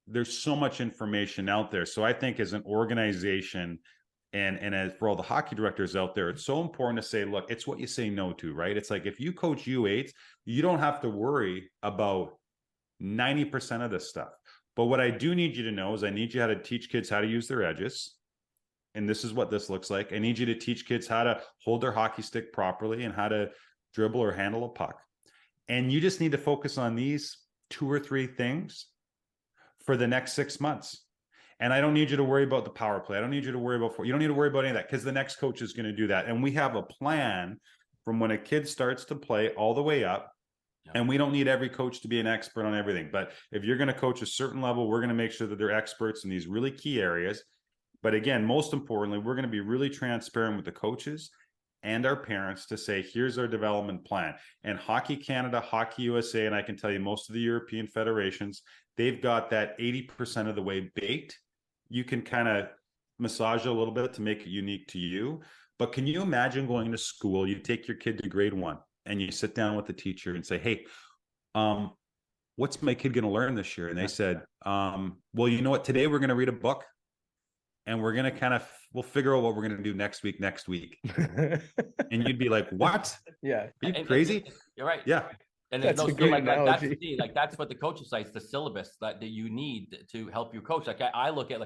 there's so much information out there. So I think as an organization, and as for all the hockey directors out there, it's so important to say, look, it's what you say no to, right? It's like if you coach U8s, you don't have to worry about 90% of this stuff. But what I do need you to know is I need you how to teach kids how to use their edges. And this is what this looks like. I need you to teach kids how to hold their hockey stick properly and how to dribble or handle a puck. And you just need to focus on these 2 or 3 things for the next 6 months. And I don't need you to worry about the power play. I don't need you to worry about, you don't need to worry about any of that because the next coach is going to do that. And we have a plan from when a kid starts to play all the way up. And we don't need every coach to be an expert on everything. But if you're going to coach a certain level, we're going to make sure that they're experts in these really key areas. But again, most importantly, we're going to be really transparent with the coaches and our parents to say, here's our development plan. And Hockey Canada, Hockey USA, and I can tell you most of the European federations, they've got that 80% of the way baked. You can kind of massage it a little bit to make it unique to you. But can you imagine going to school, you take your kid to grade 1, and you sit down with the teacher and say, hey, what's my kid going to learn this year? And they said, well, you know what? Today we're going to read a book and we're going to we'll figure out what we're going to do next week. And you'd be like, what? Yeah. Are you crazy? You're right. Yeah. And that's a great analogy. That's what the coaching sites, the syllabus that you need to help you coach. Like I look at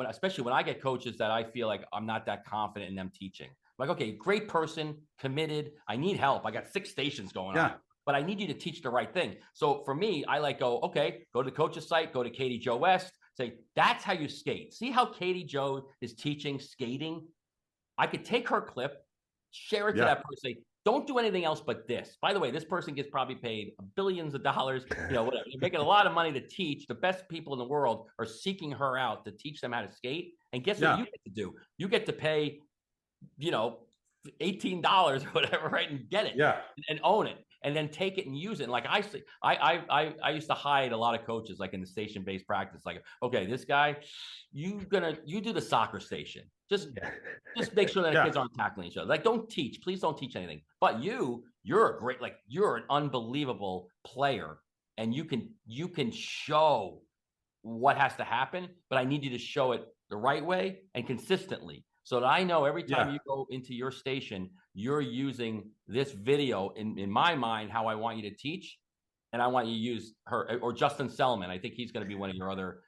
especially when I get coaches that I feel like I'm not that confident in them teaching. Like, okay, great person, committed. I need help. I got 6 stations going on, but I need you to teach the right thing. So for me, I go to the coach's site, go to Katie Jo West, say, that's how you skate. See how Katie Jo is teaching skating? I could take her clip, share it to that person, say, don't do anything else but this. By the way, this person gets probably paid billions of dollars, whatever. You're making a lot of money to teach. The best people in the world are seeking her out to teach them how to skate. And guess what you get to do? You get to pay, $18 or whatever, right? And get it and own it and then take it and use it. And like I used to hide a lot of coaches, like in the station-based practice, like, okay, this guy, you do the soccer station. Just make sure that kids aren't tackling each other. Like, don't teach. Please don't teach anything. But you're a great, you're an unbelievable player, and you can show what has to happen. But I need you to show it the right way and consistently, so that I know every time you go into your station, you're using this video in my mind how I want you to teach, and I want you to use her or Justin Selman. I think he's going to be one of your other.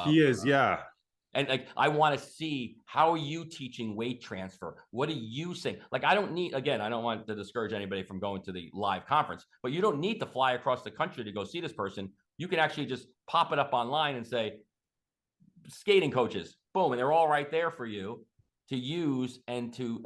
He is, And like, I want to see, how are you teaching weight transfer? What are you saying? Like, I don't want to discourage anybody from going to the live conference, but you don't need to fly across the country to go see this person. You can actually just pop it up online and say, skating coaches, boom. And they're all right there for you to use and to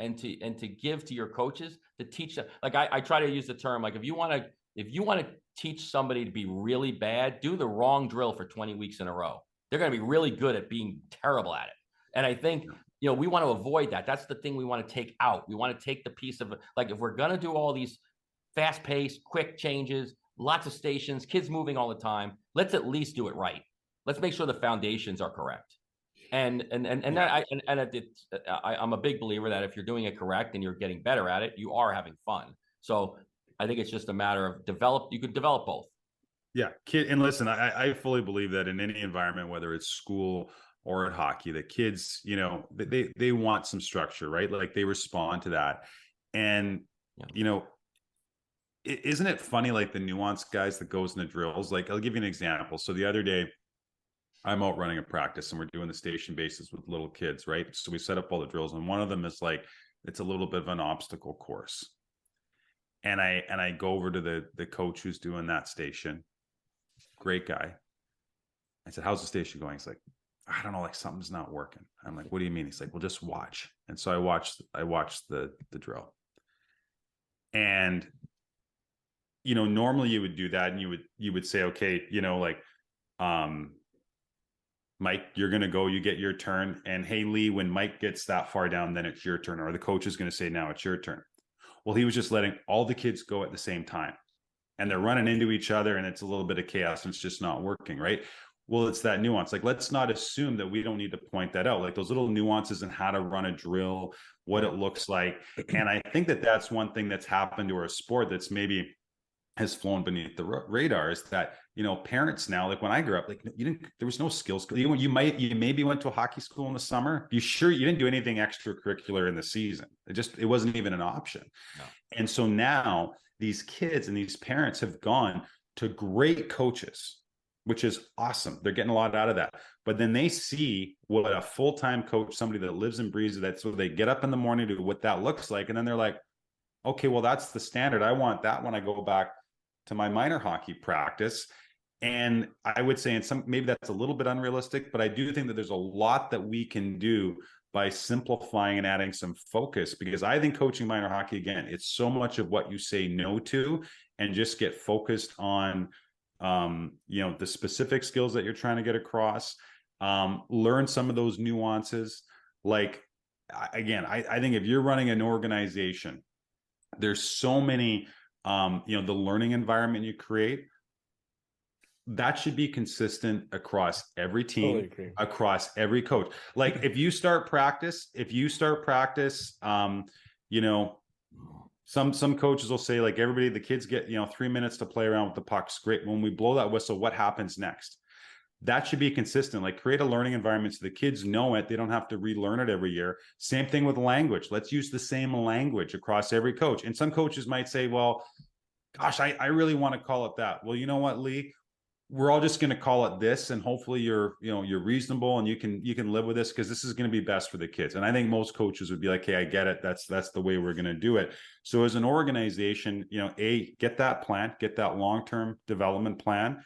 give to your coaches to teach them. Like I try to use the term, like, if you want to teach somebody to be really bad, do the wrong drill for 20 weeks in a row. They're going to be really good at being terrible at it. And I think, we want to avoid that. That's the thing we want to take out. We want to take the piece of, like, if we're going to do all these fast-paced, quick changes, lots of stations, kids moving all the time, let's at least do it right. Let's make sure the foundations are correct. I'm a big believer that if you're doing it correct and you're getting better at it, you are having fun. So I think it's just a matter of you could develop both. Yeah. And listen, I fully believe that in any environment, whether it's school or at hockey, the kids, they want some structure, right? Like, they respond to that. And, isn't it funny, like the nuanced guys that goes in the drills? Like, I'll give you an example. So the other day, I'm out running a practice and we're doing the station bases with little kids, right? So we set up all the drills, and one of them is like, it's a little bit of an obstacle course. And I go over to the coach who's doing that station. Great guy. I said, how's the station going? He's like, I don't know, like something's not working. I'm like, what do you mean? He's like, well, just watch. And so I watched the drill. And, normally you would do that and you would say, okay, Mike, you're going to go, you get your turn. And hey, Lee, when Mike gets that far down, then it's your turn. Or the coach is going to say, now it's your turn. Well, he was just letting all the kids go at the same time. and they're running into each other and it's a little bit of chaos and it's just not working, right? Well, it's that nuance. Like, let's not assume that we don't need to point that out, like those little nuances in how to run a drill, what it looks like. And I think that that's one thing that's happened to our sport that's maybe has flown beneath the radar, is that, you know, parents now, like when I grew up, like there was no skills. You maybe went to a hockey school in the summer. You didn't do anything extracurricular in the season. It wasn't even an option. No. And so now these kids and these parents have gone to great coaches, which is awesome. They're getting a lot out of that. But then they see what a full-time coach, somebody that lives and breathes that, so they get up in the morning to what that looks like. And then they're like, okay, well, that's the standard. I want that when I go back to my minor hockey practice. And I would say maybe that's a little bit unrealistic, but I do think that there's a lot that we can do by simplifying and adding some focus, because I think coaching minor hockey, again, it's so much of what you say no to and just get focused on, the specific skills that you're trying to get across, learn some of those nuances. Like, again, I think if you're running an organization, there's so many, the learning environment you create, that should be consistent across every team, across every coach. Like if you start practice, some coaches will say, like, everybody, the kids get, 3 minutes to play around with the pucks. Great. When we blow that whistle, what happens next? That should be consistent. Like, create a learning environment so the kids know it. They don't have to relearn it every year. Same thing with language. Let's use the same language across every coach. And some coaches might say, well, gosh, I really want to call it that. Well, you know what, Lee? We're all just going to call it this, and hopefully you're reasonable and you can live with this, because this is going to be best for the kids. And I think most coaches would be like, hey, I get it. That's the way we're going to do it. So as an organization, get that plan, get that long-term development plan.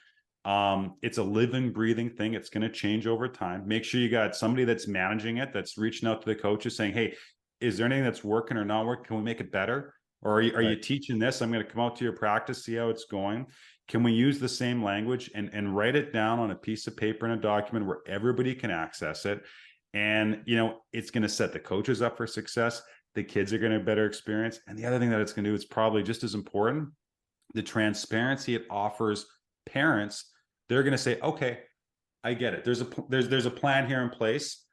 It's a living, breathing thing. It's going to change over time. Make sure you got somebody that's managing it, that's reaching out to the coaches saying, hey, is there anything that's working or not working? Can we make it better? Or are you teaching this? I'm going to come out to your practice, see how it's going. Can we use the same language and write it down on a piece of paper in a document where everybody can access it? And, it's going to set the coaches up for success. The kids are going to have better experience. And the other thing that it's going to do, it's probably just as important, the transparency it offers parents. They're going to say, okay, I get it. There's a plan here in place.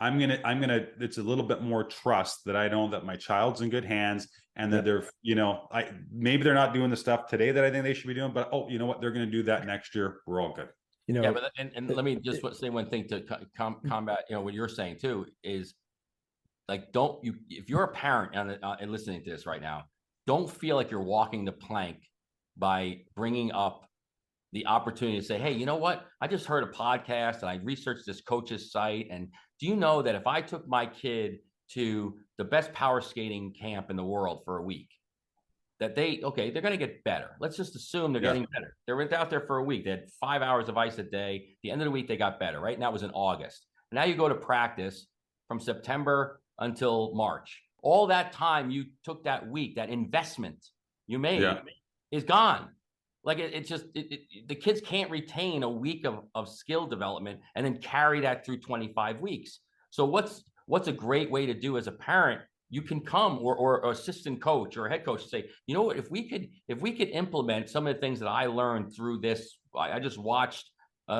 I'm going to, it's a little bit more trust that I know that my child's in good hands, and that they're, maybe they're not doing the stuff today that I think they should be doing, but, oh, you know what? They're going to do that next year. We're all good. Yeah, but and let me just say one thing to combat, what you're saying too, is like, if you're a parent and listening to this right now, don't feel like you're walking the plank by bringing up the opportunity to say, hey, you know what? I just heard a podcast and I researched this coach's site. And do you know that if I took my kid to the best power skating camp in the world for a week, that they're going to get better. Let's just assume they're getting better. They went out there for a week. They had 5 hours of ice a day. At the end of the week, they got better, right? And that was in August. And now you go to practice from September until March. All that time you took that week, that investment you made is gone. Like the kids can't retain a week of skill development and then carry that through 25 weeks. So what's a great way to do as a parent? You can come or assistant coach or head coach and say, you know what, if we could implement some of the things that I learned through this. I just watched one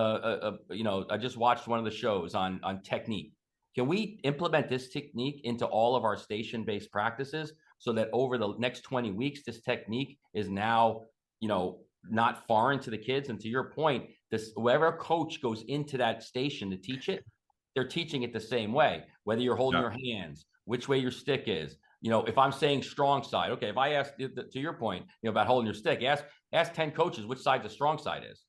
of the shows on technique. Can we implement this technique into all of our station-based practices so that over the next 20 weeks, this technique is now, not foreign to the kids? And to your point, whoever coach goes into that station to teach it, they're teaching it the same way, whether you're holding your hands, which way your stick is. If I'm saying strong side, okay, if I ask, to your point, about holding your stick, ask 10 coaches which side the strong side is.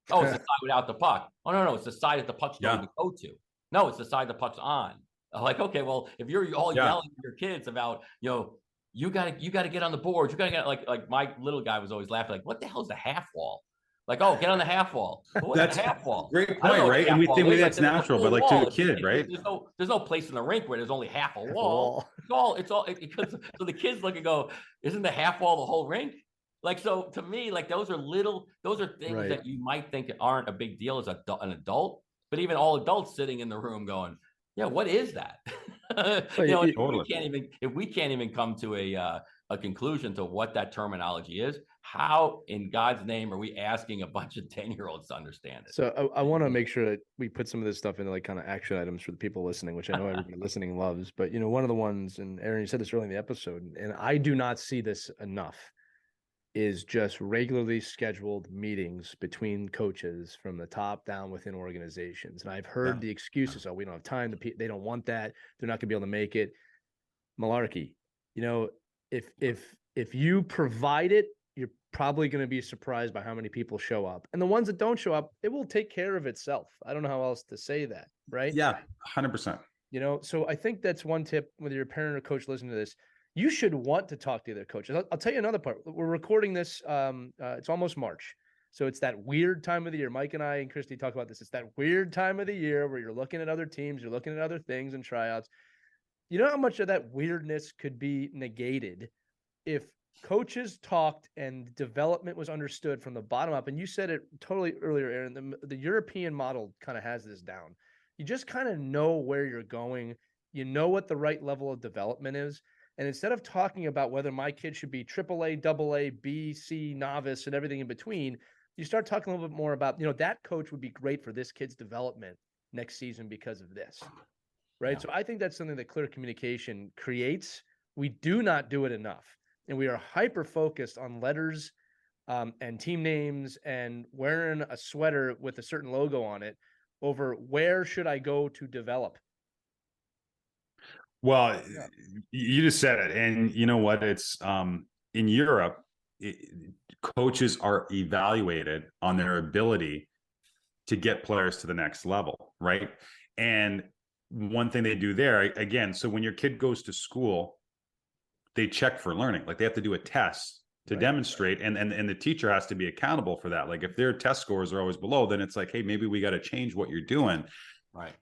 Oh, it's the side without the puck. Oh, no, it's the side that the puck's going to go to. No, it's the side the puck's on. Like, okay, well, if you're all yelling at your kids about, you got to get on the board. You got to get, like my little guy was always laughing, like, what the hell's the half wall? Like, oh, get on the half wall. What's the half wall? Great point, right? And we think that's natural, but like to a kid, right? There's no place in the rink where there's only half a wall. It's all because so the kids look and go, isn't the half wall the whole rink? Like, so to me, like those are things that you might think aren't a big deal as an adult, but even all adults sitting in the room going, yeah, what is that? If we can't even come to a conclusion to what that terminology is, how in God's name are we asking a bunch of 10-year-olds to understand it? So I want to make sure that we put some of this stuff into like kind of action items for the people listening, which I know everybody listening loves. But one of the ones, and Aaron, you said this early in the episode, and I do not see this enough, is just regularly scheduled meetings between coaches from the top down within organizations. And I've heard the excuses, oh, we don't have time, they don't want that, they're not gonna be able to make it. Malarkey. If you provide it, you're probably going to be surprised by how many people show up. And the ones that don't show up, it will take care of itself. I don't know how else to say that, right? Yeah, 100%. So I think that's one tip, whether you're a parent or coach listening to this, you should want to talk to the other coaches. I'll tell you another part. We're recording this. It's almost March. So it's that weird time of the year. Mike and I and Christy talk about this. It's that weird time of the year where you're looking at other teams, you're looking at other things and tryouts. You know how much of that weirdness could be negated if coaches talked and development was understood from the bottom up? And you said it totally earlier, Aaron, the European model kind of has this down. You just kind of know where you're going. You know what the right level of development is. And instead of talking about whether my kid should be AAA, AA, B, C, novice, and everything in between, you start talking a little bit more about, that coach would be great for this kid's development next season because of this. Right. Yeah. So I think that's something that clear communication creates. We do not do it enough. And we are hyper focused on letters and team names and wearing a sweater with a certain logo on it over where should I go to develop. Well, you just said it. And you know what? It's in Europe, coaches are evaluated on their ability to get players to the next level. Right. And one thing they do there, again, so when your kid goes to school, they check for learning. Like they have to do a test to demonstrate, and the teacher has to be accountable for that. Like if their test scores are always below, then it's like, hey, maybe we got to change what you're doing. Right.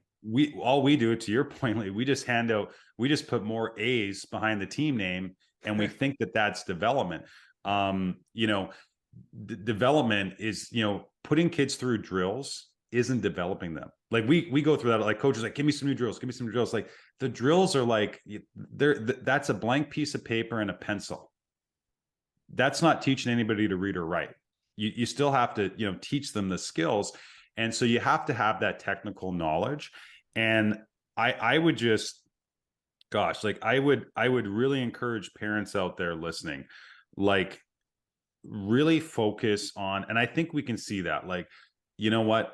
All we do, to your point, like we just put more A's behind the team name, and we think that that's development. Development is, putting kids through drills isn't developing them. Like we go through that, like coaches like, give me some new drills. Like the drills are like, that's a blank piece of paper and a pencil. That's not teaching anybody to read or write. You still have to, teach them the skills. And so you have to have that technical knowledge. And I would just, I would really encourage parents out there listening, like really focus on, and I think we can see that, like, you know what?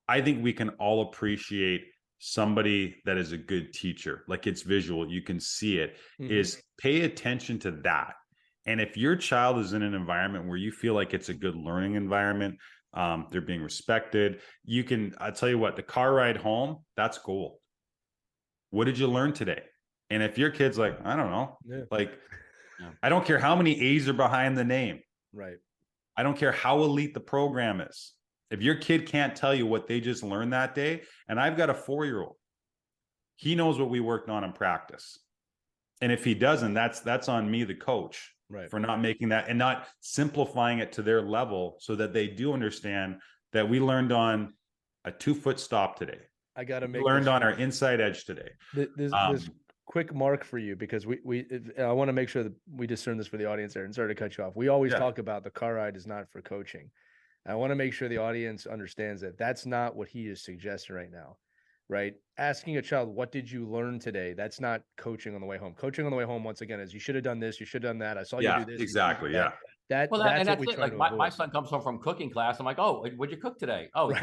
I think we can all appreciate somebody that is a good teacher. Like it's visual, you can see it. Is pay attention to that. And if your child is in an environment where you feel like it's a good learning environment, they're being respected, I'll tell you what, the car ride home, that's gold. What did you learn today? And if your kid's like, I don't know, I don't care how many A's are behind the name. Right. I don't care how elite the program is. If your kid can't tell you what they just learned that day, and I've got a 4-year-old, he knows what we worked on in practice. And if he doesn't, that's on me, the coach, for not making that and not simplifying it to their level so that they do understand that we learned on a 2-foot stop today. I got to make learned on our inside edge today. This quick mark for you, because I want to make sure that we discern this for the audience there. And sorry to cut you off. We always talk about the car ride is not for coaching. I want to make sure the audience understands that that's not what he is suggesting right now, right? Asking a child, what did you learn today? That's not coaching on the way home. Coaching on the way home, once again, is you should have done this, you should have done that. I saw you do this. Exactly. Yeah. That's what we try to avoid. My son comes home from cooking class. I'm like, oh, what'd you cook today? Oh,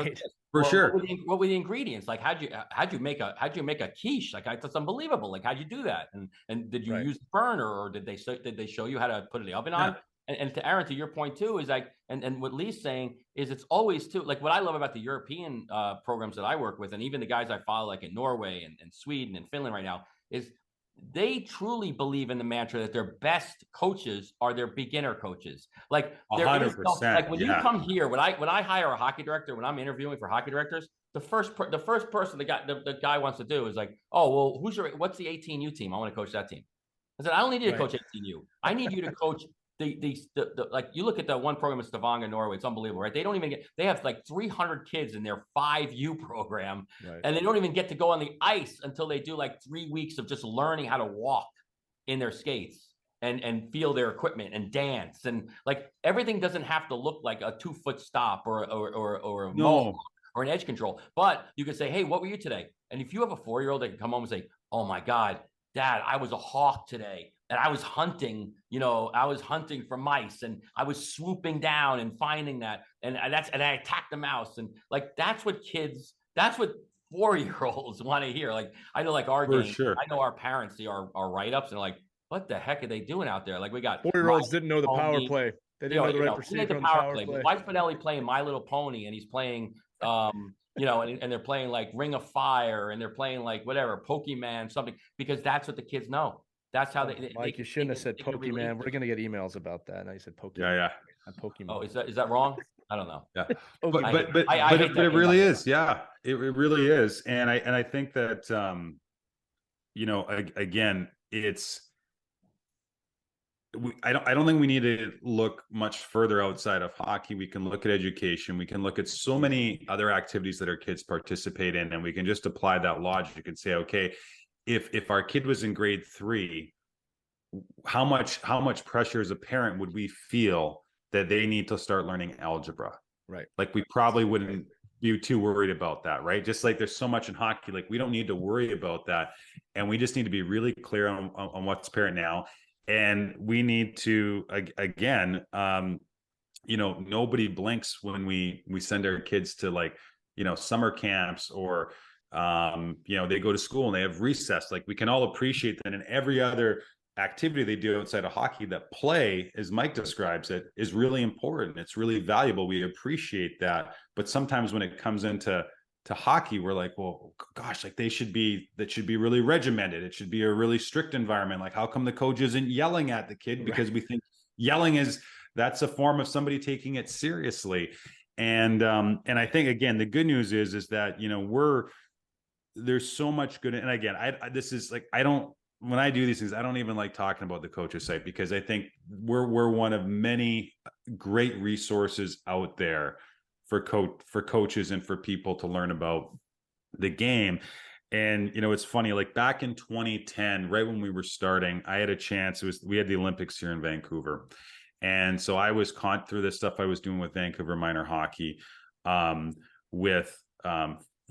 sure. What were the ingredients? Like, how'd you make a quiche? Like, that's unbelievable. Like, how'd you do that? And did you use the burner, or did they show you how to put it in the oven on? And to Aaron, to your point too, is like, and what Lee's saying is it's always too, like what I love about the European programs that I work with, and even the guys I follow, like in Norway and Sweden and Finland right now, is they truly believe in the mantra that their best coaches are their beginner coaches. Like 100%. Like when you come here, when I hire a hockey director, when I'm interviewing for hockey directors, the first person the guy wants to do is like, oh, well, what's the 18U team? I want to coach that team. I said, I don't need you to coach 18U. I need you to coach the like, you look at the one program in Stavanger, Norway, it's unbelievable, right? They have like 300 kids in their 5U program, and they don't even get to go on the ice until they do like 3 weeks of just learning how to walk in their skates. and feel their equipment and dance. And like everything doesn't have to look like a 2-foot stop or a mohawk or an edge control. But you can say, hey, what were you today? And if you have a 4-year-old that can come home and say, oh my God, Dad, I was a hawk today. And I was hunting, I was hunting for mice, and I was swooping down and finding that. And I attacked the mouse. And like, that's what 4-year-olds want to hear. Like, I know, like our game, sure. I know our parents see our write-ups and like, what the heck are they doing out there? Like, we got 4-year-olds didn't know the power play. They didn't know the right procedure on the power play. Why is Finelli playing My Little Pony, and he's playing, and they're playing like Ring of Fire, and they're playing like whatever, Pokemon, something, because that's what the kids know. That's how Mike, you shouldn't have said Pokemon. We're gonna get emails about that. Now you said Pokemon. Yeah. Pokemon. Oh, is that wrong? I don't know. Yeah. Okay. But it really is. Yeah, it really is. And I think that, again, I don't think we need to look much further outside of hockey. We can look at education. We can look at so many other activities that our kids participate in, and we can just apply that logic and say, okay, if our kid was in grade 3, how much pressure as a parent would we feel that they need to start learning algebra? Right. Like, we probably wouldn't be too worried about that, right? Just like there's so much in hockey, like we don't need to worry about that. And we just need to be really clear on what's apparent now. And we need to, again, nobody blinks when we send our kids to, like, summer camps, or, they go to school and they have recess. Like, we can all appreciate that in every other activity they do outside of hockey, that play, as Mike describes it, is really important. It's really valuable. We appreciate that. But sometimes when it comes into hockey, we're like, well, gosh, like that should be really regimented. It should be a really strict environment. Like, how come the coach isn't yelling at the kid? Because we think yelling that's a form of somebody taking it seriously. And I think, again, the good news is that, there's so much good. And again, when I do these things, I don't even like talking about the coaches site, because I think we're one of many great resources out there for coaches and for people to learn about the game. And, it's funny, like back in 2010, right when we were starting, I had a chance. We had the Olympics here in Vancouver. And so I was through this stuff I was doing with Vancouver minor hockey, with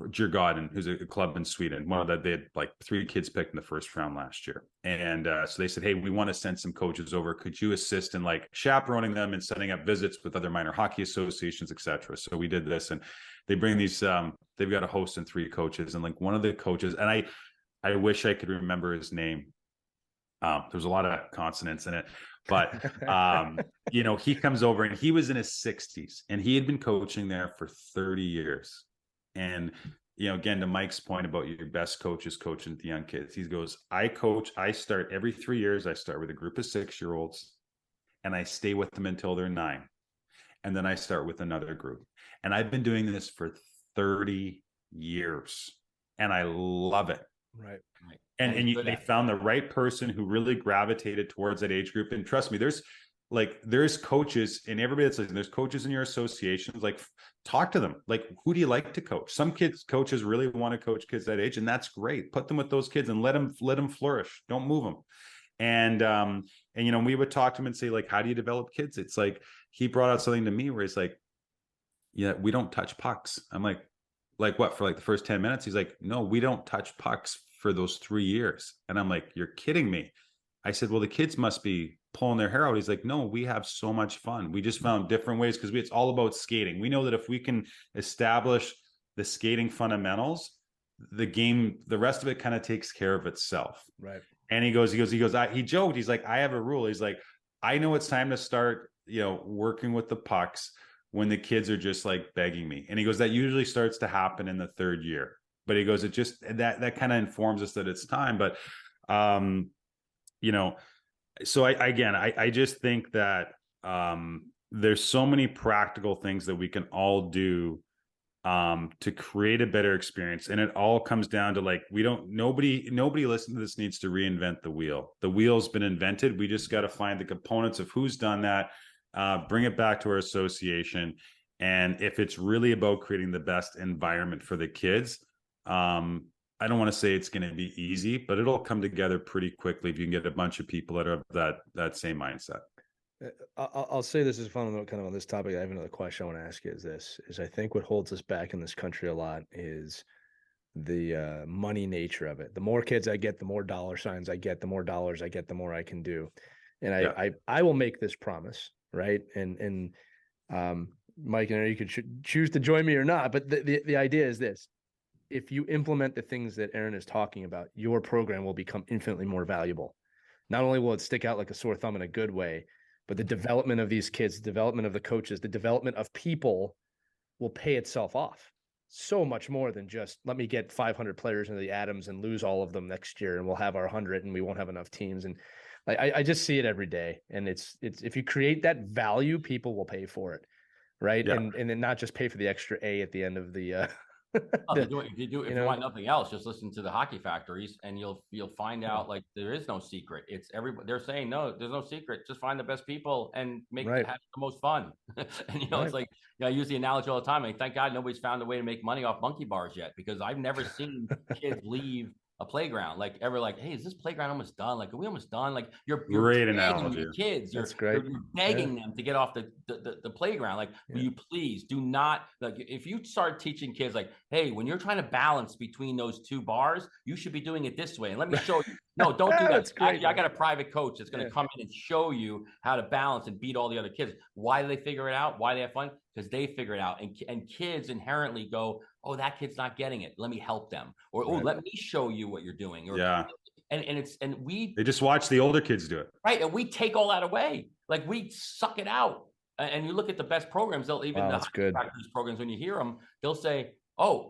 Djurgården, who's a club in Sweden. They had like 3 kids picked in the first round last year. And so they said, hey, we want to send some coaches over. Could you assist in like chaperoning them and setting up visits with other minor hockey associations, et cetera? So we did this, and they bring these, they've got a host and 3 coaches. And like one of the coaches, and I wish I could remember his name. There's a lot of consonants in it, but he comes over, and he was in his 60s, and he had been coaching there for 30 years. And, again, to Mike's point about your best coaches coaching the young kids, he goes, I start every 3 years. I start with a group of 6-year-olds, and I stay with them until they're 9. And then I start with another group. And I've been doing this for 30 years, and I love it. Right. And they found the right person who really gravitated towards that age group. And trust me, there's coaches, and everybody that's listening, there's coaches in your associations, like talk to them. Like, who do you like to coach? Some coaches really want to coach kids that age, and that's great. Put them with those kids and let them flourish. Don't move them. And we would talk to him and say, like, how do you develop kids? It's like, he brought out something to me where he's like, yeah, we don't touch pucks. I'm like what, for like the first 10 minutes? He's like, no, we don't touch pucks for those 3 years. And I'm like, you're kidding me. I said, well, the kids must be pulling their hair out. He's like, no, we have so much fun. We just found different ways, because it's all about skating. We know that if we can establish the skating fundamentals, the game, the rest of it kind of takes care of itself. Right. And he joked. He's like, I have a rule. He's like, I know it's time to start, working with the pucks when the kids are just like begging me. And he goes, that usually starts to happen in the 3rd year. But he goes, it just, that kind of informs us that it's time. But, so I just think that there's so many practical things that we can all do to create a better experience. And it all comes down to, like, nobody listening to this needs to reinvent the wheel. The wheel's been invented. We just got to find the components of who's done that, bring it back to our association. And if it's really about creating the best environment for the kids, I don't want to say it's going to be easy, but it'll come together pretty quickly if you can get a bunch of people that are that same mindset. I'll say this is fun kind of on this topic. I have another question I want to ask you is I think what holds us back in this country a lot is the money nature of it. The more kids I get, the more dollar signs I get, the more dollars I get, the more I can do. And I will make this promise, right? And Mike, and you could choose to join me or not, but the idea is this. If you implement the things that Aaron is talking about, your program will become infinitely more valuable. Not only will it stick out like a sore thumb in a good way, but the development of these kids, the development of the coaches, the development of people will pay itself off so much more than just let me get 500 players into the Adams and lose all of them next year and we'll have our 100 and we won't have enough teams. And I just see it every day. And it's if you create that value, people will pay for it. Right. Yeah. And then not just pay for the extra A at the end of the if you want nothing else, just listen to the hockey factories and you'll find out like there is no secret. It's everybody. They're saying no, there's no secret. Just find the best people and make it have the most fun. And it's like, I use the analogy all the time. And thank God nobody's found a way to make money off monkey bars yet, because I've never seen kids leave a playground like ever like, hey, is this playground almost done? Like, are we almost done? Like you're great analogy. Your kids, That's great. You're begging them to get off the playground. Like, will you please do not, like, if you start teaching kids like, hey, when you're trying to balance between those two bars, you should be doing it this way. And let me show you. No, don't do that. I got a private coach that's going to come in and show you how to balance and beat all the other kids. Why do they figure it out? Why do they have fun? Because they figure it out. And kids inherently go, oh, that kid's not getting it. Let me help them. Or, oh, let me show you what you're doing. Or, and they just watch the older kids do it. Right. And we take all that away. Like we suck it out. And you look at the best programs, they'll even the practice programs, when you hear them, they'll say, oh,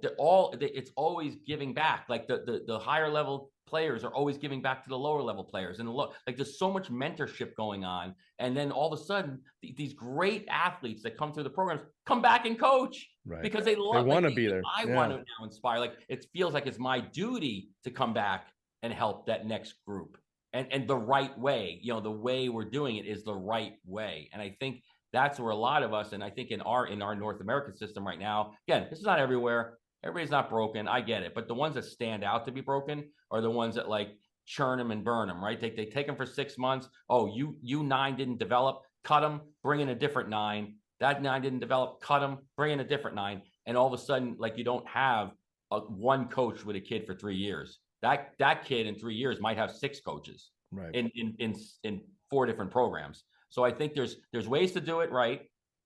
it's always giving back. Like the higher level players are always giving back to the lower level players. And like there's so much mentorship going on. And then all of a sudden, these great athletes that come through the programs come back and coach because they want to be there. I want to now inspire. Like it feels like it's my duty to come back and help that next group. And the right way, the way we're doing it is the right way. And I think that's where a lot of us, and I think in our North American system right now, again, this is not everywhere. Everybody's not broken. I get it. But the ones that stand out to be broken are the ones that like churn them and burn them, right? They take them for 6 months. Oh, you 9 didn't develop, cut them, bring in a different 9. That 9 didn't develop, cut them, bring in a different 9. And all of a sudden, like you don't have one coach with a kid for 3 years. That kid in 3 years might have 6 coaches in 4 different programs. So I think there's ways to do it right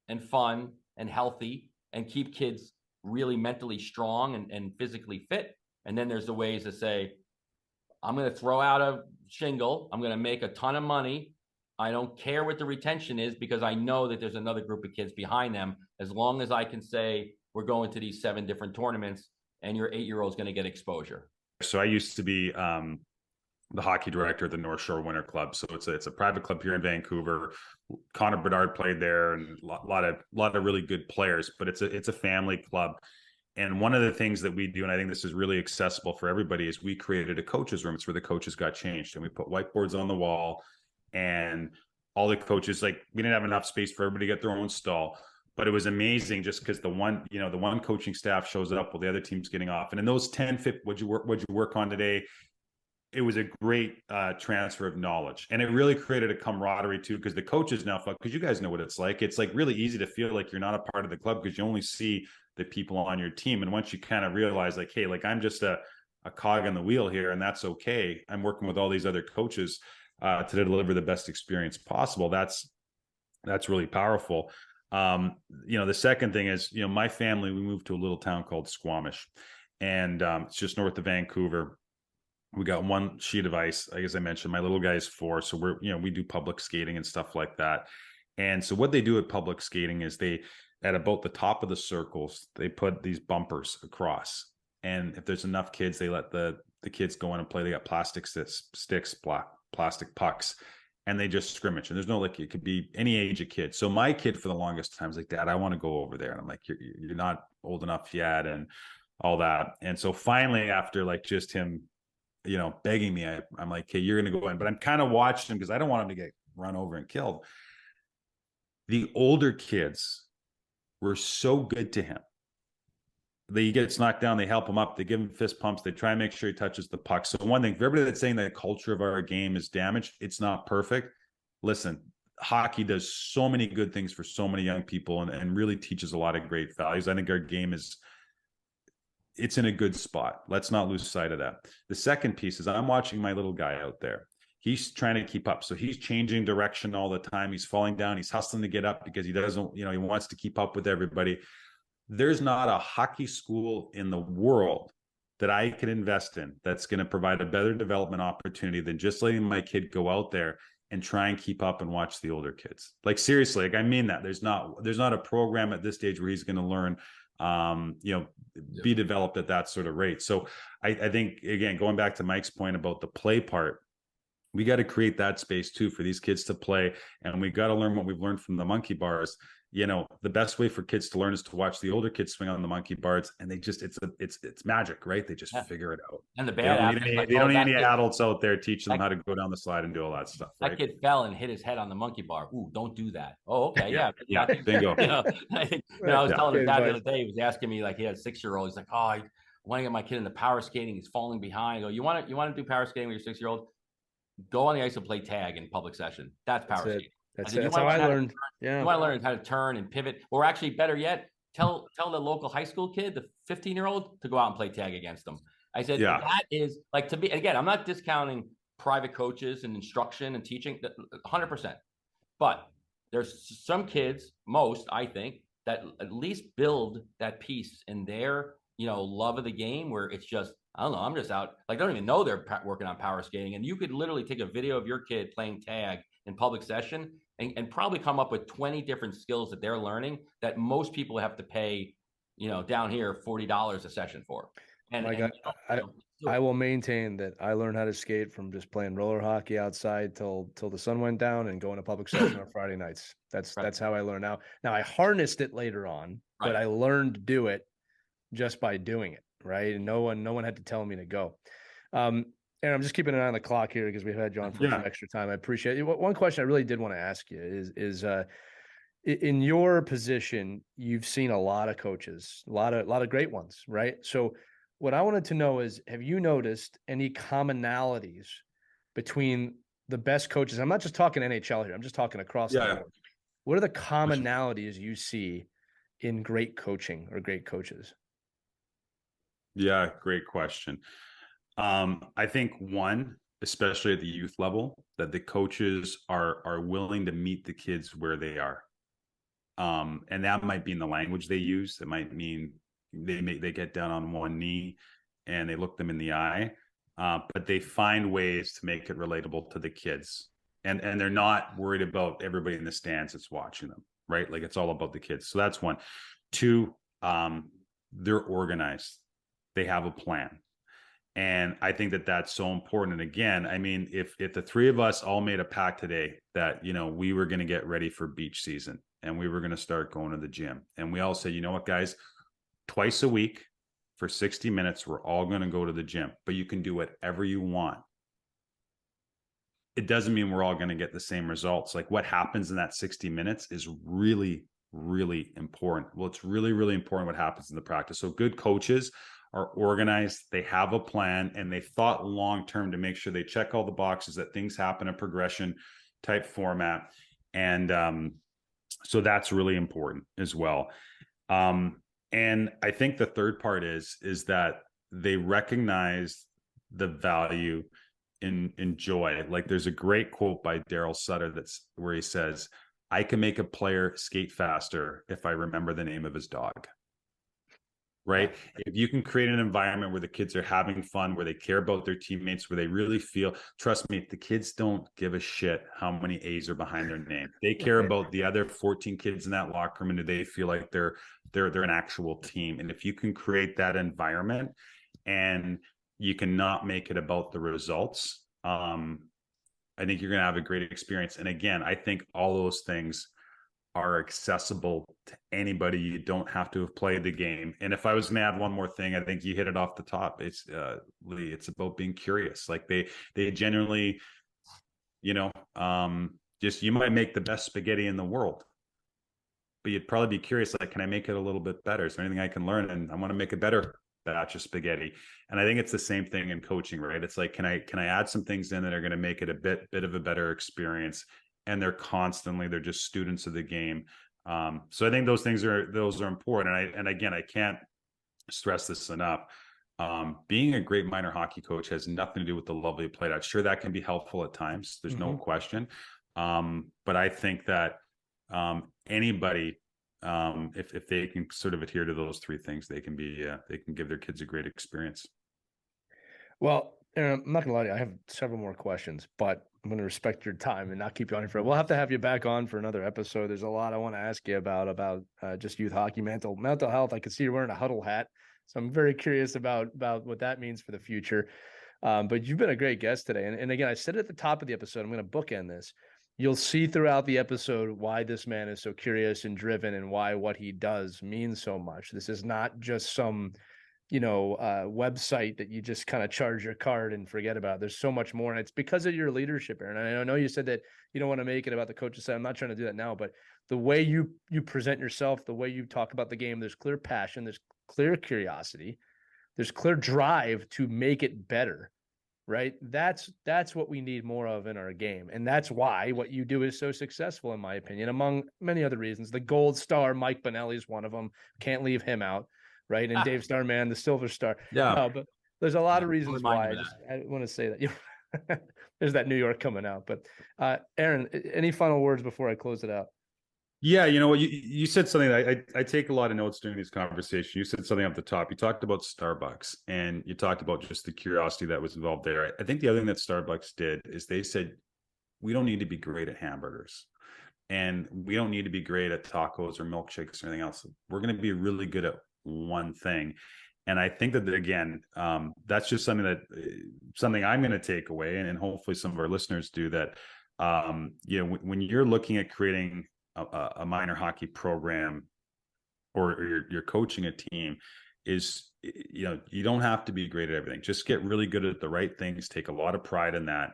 and fun and healthy and keep kids really mentally strong and physically fit. And then there's the ways to say, I'm going to throw out a shingle. I'm going to make a ton of money. I don't care what the retention is because I know that there's another group of kids behind them. As long as I can say, we're going to these 7 different tournaments and your 8-year-old is going to get exposure. So I used to be the hockey director at the North Shore Winter Club. So it's a private club here in Vancouver. Connor Bedard played there, and a lot of really good players. But it's a family club. And one of the things that we do, and I think this is really accessible for everybody, is we created a coaches room. It's where the coaches got changed, and we put whiteboards on the wall, and all the coaches, like, we didn't have enough space for everybody to get their own stall. But it was amazing just because the one coaching staff shows up while the other team's getting off. And in those 10, 15, what'd you work on today? It was a great transfer of knowledge. And it really created a camaraderie too, because the coaches now, because you guys know what it's like. It's like really easy to feel like you're not a part of the club because you only see the people on your team. And once you kind of realize like, hey, like I'm just a cog on the wheel here, and that's okay. I'm working with all these other coaches to deliver the best experience possible. That's really powerful. The second thing is, my family, we moved to a little town called Squamish, and it's just north of Vancouver. We got 1 sheet of ice. Like, as I mentioned, my little guy is 4. So we do public skating and stuff like that. And so what they do at public skating is at about the top of the circles, they put these bumpers across. And if there's enough kids, they let the kids go in and play. They got plastic sticks, plastic pucks, and they just scrimmage. And there's no, like, it could be any age of kid. So my kid for the longest time was like, Dad, I want to go over there. And I'm like, you're not old enough yet, and all that. And so finally, after like just him, begging me, I'm like, okay, you're going to go in. But I'm kind of watching him because I don't want him to get run over and killed. The older kids were so good to him he gets knocked down, they help him up, they give him fist pumps, they try and make sure he touches the puck. So one thing, for everybody that's saying that the culture of our game is damaged, it's not perfect. Listen, hockey does so many good things for so many young people and really teaches a lot of great values. I think our game it's in a good spot. Let's not lose sight of that. The second piece is I'm watching my little guy out there. He's trying to keep up. So he's changing direction all the time. He's falling down. He's hustling to get up because he doesn't, he wants to keep up with everybody. There's not a hockey school in the world that I can invest in that's going to provide a better development opportunity than just letting my kid go out there and try and keep up and watch the older kids. Like seriously, like I mean that. There's not a program at this stage where he's going to learn be developed at that sort of rate. So I think, again, going back to Mike's point about the play part, we got to create that space too for these kids to play. And we got to learn what we've learned from the monkey bars. The best way for kids to learn is to watch the older kids swing on the monkey bars, and they just, it's magic, right? They just figure it out. And the They bad don't need any adults out there teaching them how to go down the slide and do all that stuff. Right? That kid fell and hit his head on the monkey bar. Ooh, don't do that. Oh, okay. Yeah. Bingo. I was telling his dad the other day, he was asking me, like, he had a 6-year-old. He's like, oh, I want to get my kid into power skating. He's falling behind. I go, you want to do power skating with your 6-year-old? Go on the ice and play tag in public session. That's power skating. That's how I learned. You want to learn how to turn and pivot, or actually better yet, tell the local high school kid, the 15-year-old, to go out and play tag against them. I said, that is like, to be, again, I'm not discounting private coaches and instruction and teaching 100%, but there's some kids, most, I think, that at least build that piece in their, love of the game, where it's just, I don't know, I'm just out, like, they don't even know they're working on power skating. And you could literally take a video of your kid playing tag in public session and probably come up with 20 different skills that they're learning that most people have to pay, down here, $40 a session for. I will maintain that I learned how to skate from just playing roller hockey outside till the sun went down and going to public session on Friday nights. That's how I learned. Now I harnessed it later on, but I learned to do it just by doing it. Right. And no one had to tell me to go. And I'm just keeping an eye on the clock here because we've had you on for some extra time. I appreciate it. One question I really did want to ask you is in your position, you've seen a lot of coaches, a lot of great ones, right? So what I wanted to know is, have you noticed any commonalities between the best coaches? I'm not just talking NHL here. I'm just talking across the board. What are the commonalities you see in great coaching or great coaches? Yeah, great question. I think one, especially at the youth level, that the coaches are willing to meet the kids where they are. And that might be in the language they use. It might mean they get down on one knee and they look them in the eye. But they find ways to make it relatable to the kids. And they're not worried about everybody in the stands that's watching them, right? Like, it's all about the kids. So that's one. Two, they're organized. They have a plan. And I think that that's so important. And again, I mean, if the three of us all made a pact today that, we were going to get ready for beach season and we were going to start going to the gym, and we all said, you know what, guys, twice a week for 60 minutes, we're all going to go to the gym, but you can do whatever you want. It doesn't mean we're all going to get the same results. Like, what happens in that 60 minutes is really, really important. Well, it's really, really important what happens in the practice. So good coaches are organized, they have a plan, and they thought long-term to make sure they check all the boxes, that things happen in a progression type format. And so that's really important as well. And I think the third part is that they recognize the value in joy. Like, there's a great quote by Daryl Sutter where he says, I can make a player skate faster if I remember the name of his dog. Right? If you can create an environment where the kids are having fun, where they care about their teammates, where they really feel, trust me, the kids don't give a shit how many A's are behind their name. They care about the other 14 kids in that locker room, and do they feel like they're an actual team. And if you can create that environment and you cannot make it about the results, I think you're going to have a great experience. And again, I think all those things are accessible to anybody. You don't have to have played the game. And if I was going to add one more thing, I think you hit it off the top. It's Lee, it's about being curious. Like, they genuinely, just, you might make the best spaghetti in the world, but you'd probably be curious, like, can I make it a little bit better? Is there anything I can learn? And I want to make a better batch of spaghetti. And I think it's the same thing in coaching, right? It's like, can I add some things in that are going to make it a bit of a better experience? And they're just students of the game. So I think those are important. And again, I can't stress this enough. Being a great minor hockey coach has nothing to do with the level you played at. Sure, that can be helpful at times. There's no question. But I think that anybody, if they can sort of adhere to those three things, they can give their kids a great experience. Well, Aaron, I'm not gonna lie to you, I have several more questions, but I'm gonna respect your time and not keep you on for it. We'll have to have you back on for another episode. There's a lot I want to ask you about just youth hockey, mental health. I can see you're wearing a Huddle hat, so I'm very curious about what that means for the future. But you've been a great guest today, and again, I said at the top of the episode, I'm going to bookend this. You'll see throughout the episode why this man is so curious and driven, and why what he does means so much. This is not just some website that you just kind of charge your card and forget about. There's so much more, and it's because of your leadership, Aaron. And I know you said that you don't want to make it about the coach's side. I'm not trying to do that now, but the way you present yourself, the way you talk about the game, there's clear passion, there's clear curiosity, there's clear drive to make it better, right? That's what we need more of in our game, and that's why what you do is so successful, in my opinion, among many other reasons. The gold star Mike Benelli is one of them. Can't leave him out. Right. And Dave Starman, the silver star. Yeah. No, but there's a lot of reasons why I want to say that. There's that New York coming out. But Aaron, any final words before I close it out? Yeah, you know what, you said something that I take a lot of notes during these conversations. You said something up the top. You talked about Starbucks, and you talked about just the curiosity that was involved there. I think the other thing that Starbucks did is they said, we don't need to be great at hamburgers, and we don't need to be great at tacos or milkshakes or anything else. We're going to be really good at one thing. And I think that, again, that's just something I'm going to take away, and hopefully some of our listeners do, that when you're looking at creating a minor hockey program, or you're coaching a team, is you don't have to be great at everything. Just get really good at the right things, take a lot of pride in that.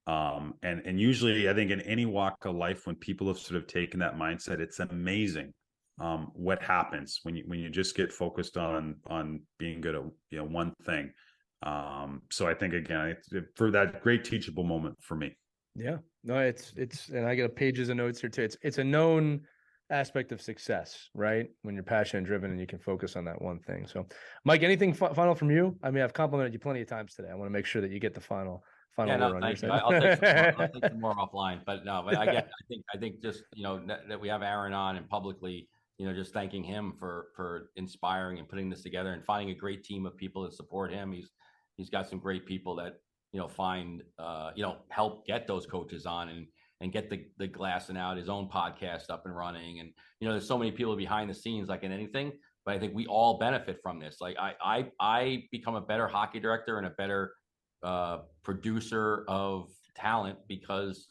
And usually, I think in any walk of life, when people have sort of taken that mindset, it's amazing what happens when you just get focused on being good at one thing. So I think, again, for that great teachable moment for me. Yeah, no, it's and I got pages of notes here too. It's a known aspect of success, right? When you're passionate and driven and you can focus on that one thing. So Mike, anything final from you? I mean, I've complimented you plenty of times today. I want to make sure that you get the final word on your side. I'll take some more offline, but I think just, that we have Aaron on, and publicly, just thanking him for inspiring and putting this together and finding a great team of people that support him. He's got some great people that, help get those coaches on and get the Glass and Out, his own podcast, up and running. And, there's so many people behind the scenes, like in anything, but I think we all benefit from this. Like I become a better hockey director and a better producer of talent because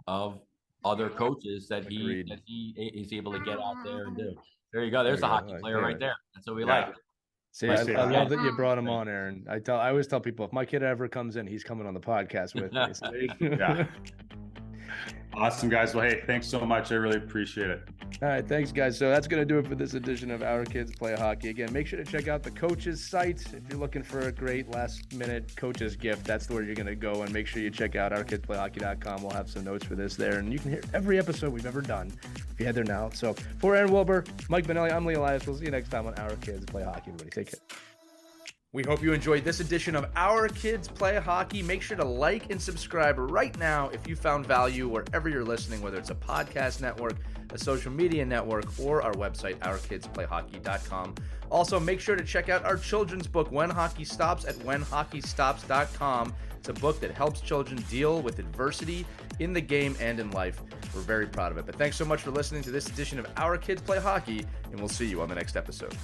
of other coaches that he's able to get out there and do. There you go. There's a hockey player right there. That's what we like. See, I love that you brought him on, Aaron. I always tell people, if my kid ever comes in, he's coming on the podcast with me. So yeah. Awesome, guys. Well, hey, thanks so much. I really appreciate it. All right, thanks, guys. So that's going to do it for this edition of Our Kids Play Hockey. Again, make sure to check out the coaches' site. If you're looking for a great last-minute coaches gift, that's where you're going to go. And make sure you check out ourkidsplayhockey.com. We'll have some notes for this there. And you can hear every episode we've ever done if you head there now. So for Aaron Wilbur, Mike Benelli, I'm Lee Elias. We'll see you next time on Our Kids Play Hockey. Everybody, take care. We hope you enjoyed this edition of Our Kids Play Hockey. Make sure to like and subscribe right now if you found value wherever you're listening, whether it's a podcast network, a social media network, or our website, ourkidsplayhockey.com. Also, make sure to check out our children's book, When Hockey Stops, at whenhockeystops.com. It's a book that helps children deal with adversity in the game and in life. We're very proud of it. But thanks so much for listening to this edition of Our Kids Play Hockey, and we'll see you on the next episode.